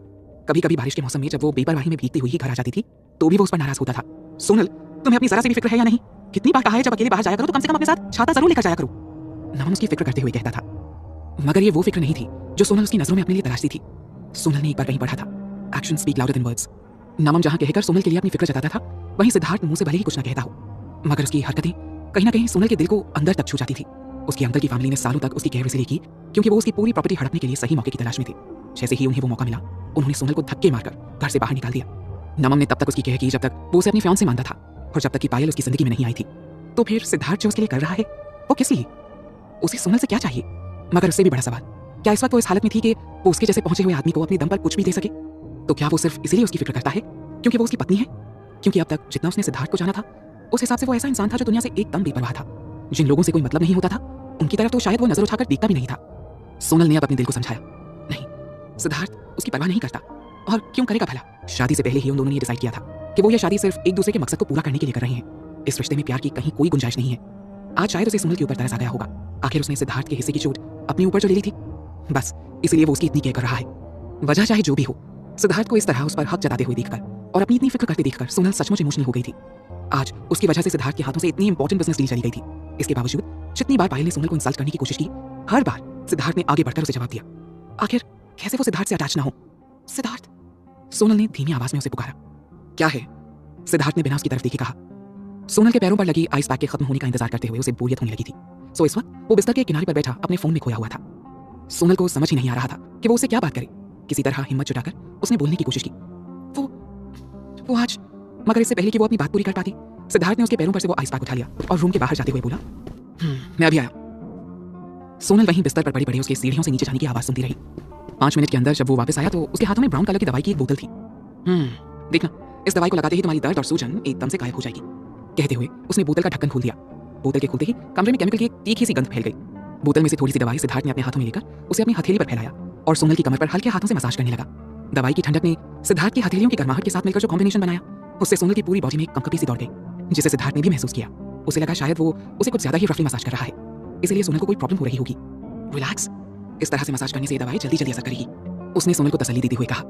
S1: कभी कभी बारिश के मौसम में जब वो बेपरवाही में भीगती हुई ही घर आ जाती थी तो भी वो उस पर नाराज होता था। सोनल, तुम्हें अपनी जरा सी भी फिक्र है या नहीं? कितनी बार कहा है जब अकेले बाहर जाया करो तो कम से कम अपने साथ छाता जरूर लेकर जाया करो, नमन उसकी फिक्र करते हुए कहता था। मगर ये वो फिक्र नहीं थी जो सोनल उसकी नजरों में अपने लिए तलाशती थी। सोनल ने एक बार कहीं पढ़ा था, action speak louder than words. Naman जहां कहकर सोनल के लिए अपनी फिक्र जताता था, वहीं सिद्धार्थ मुंह से भले ही कुछ न कहता हो, मगर उसकी हरकतें कहीं ना कहीं सोनल के दिल को अंदर तक छू जाती थी। उसके अंकल की फैमिली ने सालों तक उसकी केयर इसलिए की क्योंकि वो उसकी पूरी प्रॉपर्टी हड़पने के लिए सही मौके की तलाश में थे। जैसे ही उन्हें वो मौका मिला उन्होंने सोनल को धक्के मारकर घर से बाहर निकाल दिया। नमन ने तब तक उसकी केयर की जब तक वो उसे अपनी फियांसे मानता था और जब तक कि पायल उसकी जिंदगी में नहीं आई थी। तो फिर सिद्धार्थ जो उसके लिए कर रहा है वो किस लिए? उसे सोनल से क्या चाहिए? मगर उससे भी बड़ा सवाल, क्या इस वक्त वो इस हालत में थी कि वो उसके जैसे पहुंचे हुए आदमी को अपने दम पर कुछ भी दे सके? तो क्या वो सिर्फ इसीलिए उसकी फिक्र करता है क्योंकि वो उसकी पत्नी है? क्योंकि अब तक जितना उसने सिद्धार्थ को जाना था उस हिसाब से वो ऐसा इंसान था जो दुनिया से एकदम बेपरवाह था। जिन लोगों से कोई मतलब नहीं होता था उनकी तरफ तो शायद वो नजर उठाकर देखता भी नहीं था। सोनल ने अब अपने दिल को समझाया, नहीं, सिद्धार्थ उसकी परवाह नहीं करता और क्यों करेगा भला? शादी से पहले ही उन दोनों ने ये डिसाइड किया था कि वो ये शादी सिर्फ एक दूसरे के मकसद को पूरा करने के लिए कर रहे हैं। इस रिश्ते में प्यार की कहीं कोई गुंजाइश नहीं है। आज शायद उसे सोनल के ऊपर तरस आ गया होगा। आखिर उसने सिद्धार्थ के हिस्से की चोट अपने ऊपर जो ले ली थी, बस इसलिए वो उसकी इतनी केयर कर रहा है। वजह चाहे जो भी हो, सिद्धार्थ को इस तरह उस पर हक जताते हुए देखकर और अपनी इतनी फिक्र करते देखकर सोनल सचमुच इमोशनल हो गई थी। आज उसकी वजह से सिद्धार्थ के हाथों से इतनी इंपॉर्टेंट बिजनेस डील चली गई थी। इसके बावजूद जितनी बार पायल ने सोनल को इंसल्ट करने की कोशिश की, हर बार सिद्धार्थ ने आगे बढ़कर उसे जवाब दिया। आखिर कैसे वो सिद्धार्थ से अटैच ना हो? सिद्धार्थ, सोनल ने धीमी आवाज में उसे पुकारा। क्या है? सिद्धार्थ ने बिना उसकी तरफ देखे कहा। सोनल के पैरों पर लगी आइस पैक के खत्म होने का इंतजार करते हुए उसे बोरियत होने लगी थी। सो इस वक्त वो बिस्तर के किनारे पर बैठा अपने फोन में खोया हुआ था। सोनल को समझ ही नहीं आ रहा था कि वो उससे क्या बात करे। किसी तरह हिम्मत जुटाकर उसने बोलने की कोशिश की। वो आज, मगर इससे पहले कि वो अपनी बात पूरी कर पाती, सिद्धार्थ ने उसके पैरों पर से वो आइस पैक उठा लिया और रूम के बाहर जाते हुए बोला, मैं अभी आया। सोनल वहीं बिस्तर पर पड़ी पड़ी उसके सीढ़ियों से नीचे जाने की आवाज सुनती रही। 5 मिनट के अंदर जब वो वापस आया तो उसके हाथों में ब्राउन कलर की दवाई की एक बोतल थी। देखना, इस दवाई को लगाते ही तुम्हारी दर्द और सूजन एकदम से गायब हो जाएगी, कहते हुए उसने बोतल का ढक्कन खोल दिया बोतल के खुलते ही कमरे में केमिकल की एक तीखी सी गंध फैल गई। बोतल में से थोड़ी सी दवाई सिद्धार्थ ने अपने हाथों में लेकर उसे अपनी हथेली पर फैलाया और सोनल की कमर पर हल्के हाथों से मसाज करने लगा। दवाई की ठंडक ने सिद्धार्थ की हथेलियों की गर्माहट के साथ मिलकर जो कॉम्बिनेशन बनाया, उससे सोनल की पूरी बॉडी में एक कंपकपी सी दौड़ गई, जिसे सिद्धार्थ ने भी महसूस किया। उसे लगा शायद वो उसे कुछ ज्यादा ही रफली मसाज कर रहा है, इसलिए सोनल को कोई प्रॉब्लम हो रही होगी। रिलैक्स, इस तरह से मसाज करने से ये दवाई जल्दी जल्दी असर करेगी, उसने सोनल को तसल्ली देते हुए कहा।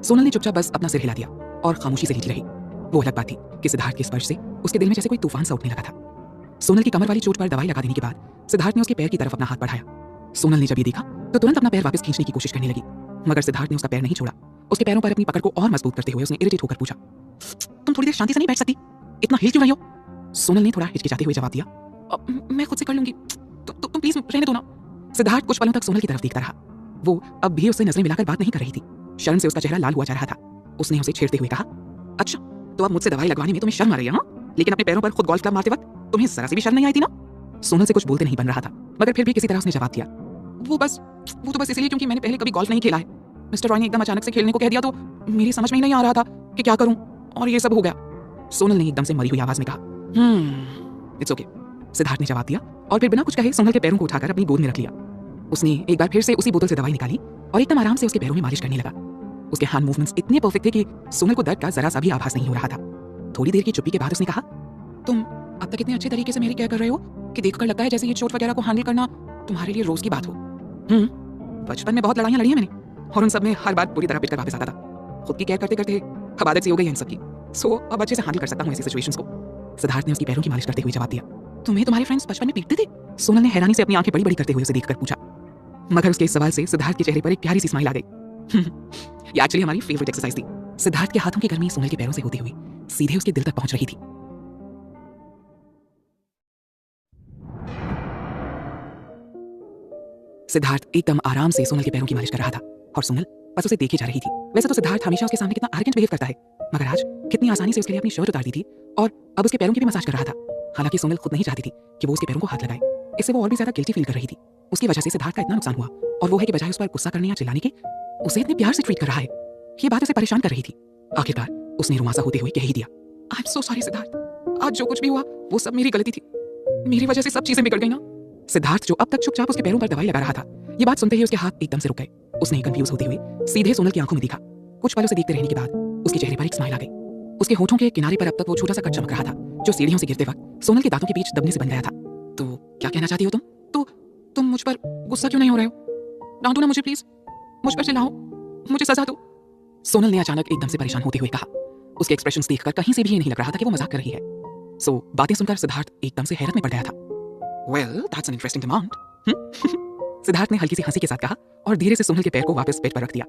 S1: सोनल ने चुपचाप बस अपना सिर हिला दिया और खामोशी से लेटी रही। वो अलग बात थी कि सिद्धार्थ के स्पर्श से उसके दिल में जैसे कोई तूफान सा उठने लगा था। सोनल की कमर वाली चोट पर दवाई लगा देने के बाद सिद्धार्थ ने उसके पैर की तरफ अपना हाथ बढ़ाया। सोनल ने जब ये देखा तो तुरंत अपना पैर वापस खींचने की कोशिश करने लगी, मगर सिद्धार्थ ने उसका पैर नहीं छोड़ा। उसके पैरों पर अपनी पकड़ को और मजबूत करते हुए उसने इरिटेट होकर पूछा, तुम थोड़ी देर शांति से नहीं बैठ सकती? इतना हिल क्यों रही हो? सोनल ने थोड़ा हिचकिचाते हुए जवाब दिया, मैं खुद से कर लूंगी, तुम प्लीज रहने दो ना। सिद्धार्थ कुछ पलों तक सोनल की तरफ देखता रहा। वो अब भी उससे नजरें मिलाकर बात नहीं कर रही थी। शर्म से उसका चेहरा लाल हुआ जा रहा था। उसने उसे छेड़ते हुए कहा, अच्छा तो अब मुझसे दवाई लगवाने में तुम्हें शर्म आ रही है? हाँ, लेकिन अपने पैरों पर खुद गोल्फ क्लब मारते वक्त तुम्हें जरा सी भी शर्म नहीं आई थी ना? सोनल से कुछ बोलते नहीं बन रहा था, मगर फिर भी किसी तरह उसने जवाब दिया, वो तो बस इसलिए क्योंकि मैंने पहले कभी गोल्फ नहीं खेला है। मिस्टर रॉय ने एकदम अचानक से खेलने को कह दिया तो मेरी समझ में ही नहीं आ रहा था कि क्या करूं, और ये सब हो गया। सोनल ने एकदम से मरी हुई आवाज में कहा, इट्स ओके। सिद्धार्थ ने जवाब दिया और फिर बिना कुछ कहे सोनल के पैरों को उठाकर अपनी गोद में रख लिया। उसने एक बार फिर से उसी बोतल से दवाई निकाली और एकदम आराम से उसके पैरों में मालिश करने लगा। उसके हैंड मूवमेंट्स इतने परफेक्ट थे कि सोनल को दर्द का जरा सा भी आभास नहीं हो रहा था। थोड़ी देर की चुप्पी के बाद उसने कहा, तुम अब तक इतने अच्छे तरीके से मेरी केयर कर रहे हो कि देखकर लगता है जैसे ये चोट वगैरह को हैंडल करना तुम्हारे लिए रोज की बात हो। बचपन में बहुत लड़ाइयां लड़ी हैं मैंने, और उन सब में हर बार पूरी तरह पिटकर वापस आता था। खुद की केयर करते करते अब आदत सी हो गई है इन सबकी, सो अब अच्छे से हैंडल कर सकता हूँ ऐसी सिचुएशंस को। सिद्धार्थ ने उसकी पैरों की मालिश करते हुए जवाब दिया, तुम्हें तुम्हारे फ्रेंड्स बचपन में पीटते थे? सोनल ने हैरानी से अपनी आंखें बड़ी बड़ी करते हुए उसे देखकर पूछा, मगर उसके इस सवाल से सिद्धार्थ के चेहरे पर एक प्यारी सी स्माइल आ गई। ये एक्चुअली हमारी फेवरेट एक्सरसाइज थी। सिद्धार्थ के हाथों की गर्मी सोनल के पैरों से होती हुई सीधे उसके दिल तक पहुंच रही थी। सिद्धार्थ एकदम आराम से सोनल के पैरों की मालिश कर रहा था और सोनल बस उसे देखे जा रही थी। वैसे तो सिद्धार्थ हमेशा उसके सामने कितना आर्गेंट बिहेव करता है, मगर आज कितनी आसानी से उसके लिए अपनी शर्ट उतार दी थी और अब उसके पैरों की भी मसाज कर रहा था। हालांकि सोनल खुद नहीं चाहती थी कि वो उसके पैरों को हाथ लगाए, इससे वो और भी ज्यादा गिल्टी फील कर रही थी। उसकी वजह से सिद्धार्थ का इतना नुकसान हुआ, और वो है कि बजाय उस पर गुस्सा करने या चिल्लाने के उसे इतने प्यार से ट्रीट कर रहा है। ये बात उसे परेशान कर रही थी। आखिरकार उसने रुमासा होते हुए कह ही दिया, I am so sorry Siddharth, आज जो कुछ भी हुआ वो सब मेरी गलती थी, मेरी वजह से सब चीजें बिगड़ गई ना। सिद्धार्थ जो अब तक चुपचाप उसके पैरों पर दवाई लगा रहा था, ये बात सुनते ही उसके हाथ एकदम से रुक गए। उसने कंफ्यूज होते हुए सीधे सोनल की आंखों में देखा। कुछ पल उसे देखते रहने के बाद उसके चेहरे पर एक स्माइल आ गई। उसके होठों के किनारे पर अब तक वो छोटा सा कट चमक रहा था, जो सीढ़ियों से गिरते वक्त सोनल के दांतों के बीच दबने से बन गया था। तो क्या कहना चाहती हो तुम? तो तुम मुझ पर गुस्सा क्यों नहीं हो रहे हो? डांटो ना मुझे प्लीज, मुझ पर चिल्लाओ, मुझे सजा दो। सोनल ने अचानक एकदम से परेशान होते हुए कहा। उसके एक्सप्रेशंस देखकर कहीं से भी ये नहीं लग रहा था कि वो मजाक कर रही है। सो बातें सुनकर सिद्धार्थ एकदम से हैरत में पड़ गया था। Well that's an interesting demand. Siddharth ने हल्की सी हंसी के साथ कहा और धीरे से सोनल के पैर को वापस बेड पर रख दिया।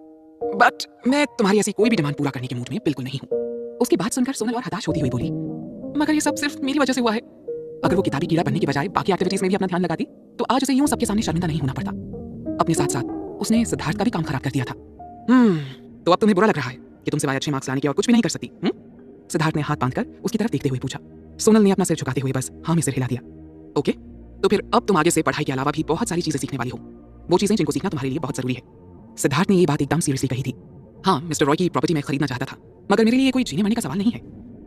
S1: बट मैं तुम्हारी ऐसी कोई भी डिमांड पूरा करने के मूड में बिल्कुल नहीं हूँ। उसकी बात सुनकर सोनल और हताश होती हुई बोली, मगर ये सब सिर्फ मेरी वजह से हुआ है। अगर वो किताबी कीड़ा बनने के बजाय बाकी एक्टिविटीज में भी अपना ध्यान लगाती तो आज उसे यूं सबके सामने शर्मिंदा नहीं होना पड़ता। अपने साथ साथ उसने सिद्धार्थ का भी काम खराब कर दिया था। तो अब तुम्हें बुरा लग रहा है कि तुम सिवाय अच्छे मार्क्स लाने के और कुछ भी नहीं कर सकती? सिद्धार्थ ने हाथ बांधकर उसकी तरफ देखते हुए पूछा। सोनल ने अपना सिर झुकाते हुए बस हाँ में सिर हिला दिया। ओके, तो फिर अब तुम आगे से पढ़ाई के अलावा भी बहुत सारी चीजें सीखने वाली हो, वो चीजें जिनको सीखना तुम्हारे लिए बहुत जरूरी है। सिद्धार्थ ने ये बात एकदम सीरियसली कही थी। हाँ, मिस्टर रॉय की प्रॉपर्टी मैं खरीदना चाहता था, मगर मेरे लिए कोई जीने मरने का सवाल नहीं है।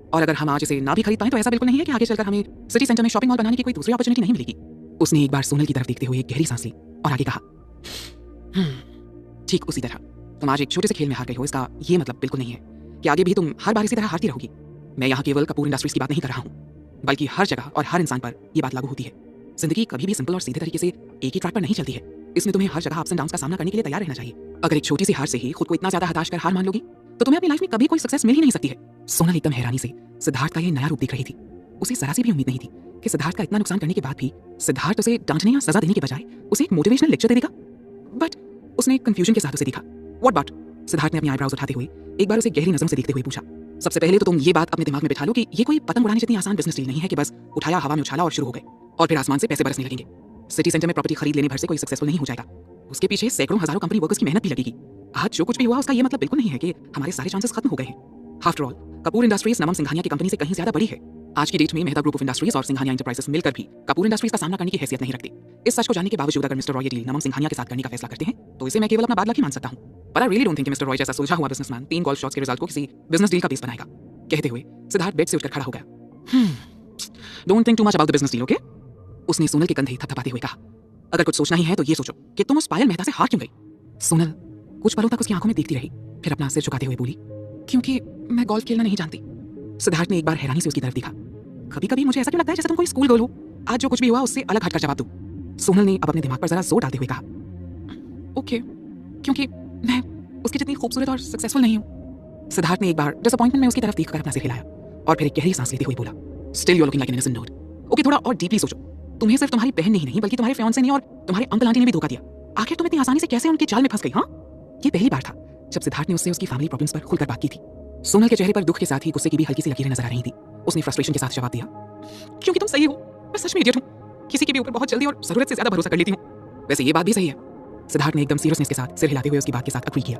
S1: और अगर हम आज इसे ना भी खरीद पाएं तो ऐसा बिल्कुल नहीं है कि आगे चलकर हमें सिटी सेंटर में शॉपिंग मॉल बनाने की कोई दूसरी अपॉर्चुनिटी नहीं मिलेगी। उसने एक बार सोनल की तरफ देखते हुए एक गहरी सांस ली और आगे कहा, ठीक उसी तरह तुम आज एक छोटे से खेल में हार गई हो, इसका ये मतलब बिल्कुल नहीं है कि आगे भी तुम हर बार इसी तरह हारती रहोगी। मैं यहाँ केवल कपूर इंडस्ट्रीज की बात नहीं कर रहा हूँ, बल्कि हर जगह और हर इंसान पर यह बात लागू होती है। जिंदगी कभी भी सिंपल और सीधे तरीके से एक ही ट्रैक पर नहीं चलती है। इसमें तुम्हें हर जगह अप्स एंड डाउन्स का सामना करने के लिए तैयार रहना चाहिए। अगर एक छोटी सी हार से ही खुद को इतना ज्यादा हताश कर हार मान लोगी तो तुम्हें अपनी लाइफ में कभी कोई सक्सेस मिल ही नहीं सकती है। सोनल एकदम हैरानी से सिद्धार्थ का ये नया रूप देख रही थी। उसे जरा सी भी उम्मीद नहीं थी कि सिद्धार्थ का इतना नुकसान करने के बाद भी सिद्धार्थ उसे डांटने या सजा देने के बजाय उसे एक मोटिवेशनल लेक्चर दे देगा। बट उसने कंफ्यूजन के साथ उसे देखा। What but? सिद्धार्थ ने अपनी आईब्रोज उठाते हुए एक बार उसे गहरी नजरों से देखते हुए पूछा। सबसे पहले तो तुम ये बात अपने दिमाग में बिठा लो कि ये कोई पतंग उड़ाने जितनी आसान बिजनेस डील नहीं है कि बस उठाया, हवा में उछाला और शुरू हो गए और फिर आसमान से पैसे बरसने लगेंगे। सिटी सेंटर में प्रॉपर्टी खरीद लेने भर से कोई सक्सेसफुल नहीं हो जाएगा। उसके पीछे सैकड़ों हजारों कंपनी वर्कर्स की मेहनत भी लगेगी। आज जो कुछ भी हुआ उसका ये मतलब बिल्कुल नहीं है कि हमारे सारे चांसेस खत्म हो गए हैं। After all Kapoor Industries Naman Singhania की कंपनी से कहीं ज्यादा बड़ी है। आज की डेट में मेहता ग्रुप ऑफ इंडस्ट्रीज और सिंघानिया एंटरप्राइजेस मिलकर भी कपूर इंडस्ट्रीज का सामना करने की हैसियत नहीं रखती। इस सच को जानने के बावजूद अगर मिस्टर रॉय ये डील नमम सिंघानिया के साथ करने का फैसला करते हैं तो इसे मैं केवल अपना बात लकी मान सकता हूं। पर I really don't think mister Roy जैसा सुलझा हुआ बिजनेसमैन 3 गोल्फ शॉट्स के रिजल्ट को किसी बिजनेस डील का बेस बनाएगा। कहते हुए सिद्धार्थ बेड से उठकर खड़ा हो गया। Don't think too much about the business deal, okay? उसने सोनल के कंधे थपथपाते हुए कहा, अगर कुछ सोचना ही है तो ये सोचो कि तुम उस पायल मेहता से हार क्यों गई? सोनल कुछ पलों तक उसकी आंखों में देखती रही, फिर अपना सिर झुकाते हुए बोली, क्योंकि मैं गोल्फ खेलना नहीं जानती। सिद्धार्थ ने एक बार हैरानी से उसकी तरफ देखा। कभी कभी मुझे ऐसा क्यों लगता है जैसे तुम कोई स्कूल गर्ल हो। आज जो कुछ भी हुआ उससे अलग हटकर जवाब दो। सोनल ने अब अपने दिमाग पर जरा जोर डालते हुए कहा, ओके, क्योंकि मैं उसकी जितनी खूबसूरत और सक्सेसफुल नहीं हूँ। सिद्धार्थ ने एक बार डिसअपॉइंटमेंट में उसकी तरफ देखकर अपना सिर हिलाया और फिर एक गहरी सांस लेते हुए बोला, still you are looking like an innocent nerd. Okay, थोड़ा और डीपली सोचो। तुम्हें सिर्फ तुम्हारी बहन ने ही नहीं बल्कि तुम्हारे फियांसे ने और तुम्हारे अंकल आंटी ने भी धोखा दिया। आखिर तुम इतनी आसानी से कैसे उनके जाल में फंस गई? हाँ, ये पहली बार था जब सिद्धार्थ ने उससे उसकी फैमिली प्रॉब्लम्स पर खुलकर बात की थी। सोनल के चेहरे पर दुख के साथ ही गुस्से की भी हल्की सी लकीरें नजर आ रही थी। उसने फ्रस्ट्रेशन के साथ जवाब दिया, क्योंकि तुम सही हो, मैं सच में इडियट हूँ, किसी के भी ऊपर बहुत जल्दी और जरूरत से ज्यादा भरोसा कर लेती हूँ। वैसे ये बात भी सही है। सिद्धार्थ ने एकदम सीरियसनेस के साथ सिर हिलाते हुए उसकी बात के साथ अग्री किया।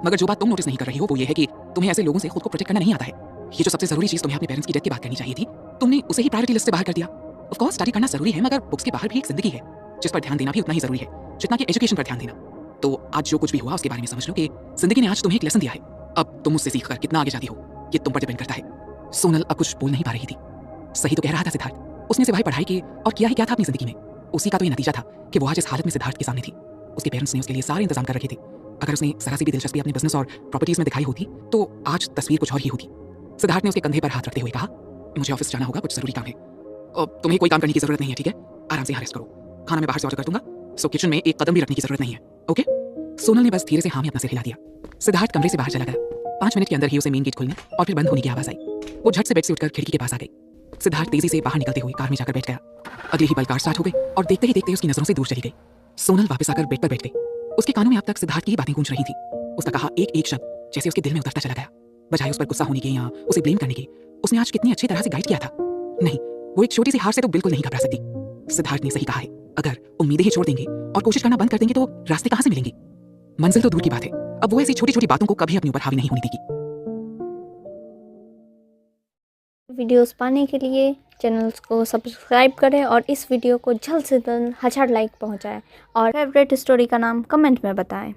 S1: मगर जो बात तुम नोटिस नहीं कर रही हो वो ये है कि तुम्हें ऐसे लोगों से खुद को प्रोटेक्ट करना नहीं आता है। ये जो सबसे जरूरी चीज तुम्हें अपने पेरेंट्स की डेथ की बात करनी चाहिए थी, तुमने उसे ही प्रायोरिटी लिस्ट से बाहर कर दिया। ऑफ कोर्स स्टडी करना जरूरी है, मगर बुक्स के बाहर भी एक जिंदगी है जिस पर ध्यान देना भी उतना ही जरूरी है जितना कि एजुकेशन पर ध्यान देना। तो आज जो कुछ भी हुआ उसके बारे में समझ लो कि जिंदगी ने आज तुम्हें एक लेसन दिया है। अब तुम उससे सीखकर कितना आगे जाती हो ये तुम पर डिपेंड करता है। सोनल अब कुछ बोल नहीं पा रही थी। सही तो कह रहा था सिद्धार्थ, उसने सिवाय पढ़ाई की और किया ही क्या था अपनी जिंदगी में। उसी का तो ये नतीजा था कि वो आज इस हालत में सिद्धार्थ के सामने थी। उसके पेरेंट्स ने उसके लिए सारे इंतजाम कर रखे थे। अगर उसने जरा सी भी दिलचस्पी अपने बिजनेस और प्रॉपर्टीज में दिखाई होती तो आज तस्वीर कुछ और ही होती। सिद्धार्थ ने उसके कंधे पर हाथ रखते हुए कहा, मुझे ऑफिस जाना होगा, कुछ जरूरी काम है। तुम्हें कोई काम करने की जरूरत नहीं है, ठीक है? आराम से यहाँ रेस्ट करो। खाना मैं बाहर से ऑर्डर कर दूंगा, सो किचन में एक कदम भी रखने की जरूरत नहीं है, ओके? सोनल ने बस धीरे से हाँ में अपना सिर हिला दिया। सिद्धार्थ कमरे से बाहर चला गया। 5 मिनट के अंदर ही उसे मेन गेट खुलने और फिर बंद होने की आवाज आई। वो झट से बेड से उठकर खिड़की के पास आ गई। सिद्धार्थ तेजी से बाहर निकलते हुए कार में जाकर बैठ गया। अगली ही पल कार स्टार्ट हो गई और देखते ही देखते उसकी नजरों से दूर चली गई। सोनल वापस आकर बेड पर बैठ गई। उसके कानों में अब तक सिद्धार्थ की ही बातें गूंज रही थी। उसका कहा एक एक शब्द जैसे उसके दिल में उतरता चला गया। बजाय उस पर गुस्सा होने के या उसे ब्लेम करने के, उसने आज कितनी अच्छी तरह से गाइड किया था। नहीं, वो एक छोटी सी हार से तो बिल्कुल नहीं घबरा सकती। सिद्धार्थ ने सही कहा है, अगर उम्मीदें ही छोड़ देंगे और कोशिश करना बंद कर देंगे तो रास्ते कहां से मिलेंगे? मंजिल तो दूर की बात है, अब वो ऐसी छोटी छोटी बातों को कभी अपने ऊपर हावी नहीं होने देगी।
S2: वीडियोस पाने के लिए चैनल को सब्सक्राइब करें और इस वीडियो को जल्द से जल्द 1000 लाइक पहुंचाएं और फेवरेट स्टोरी का नाम कमेंट में बताएं।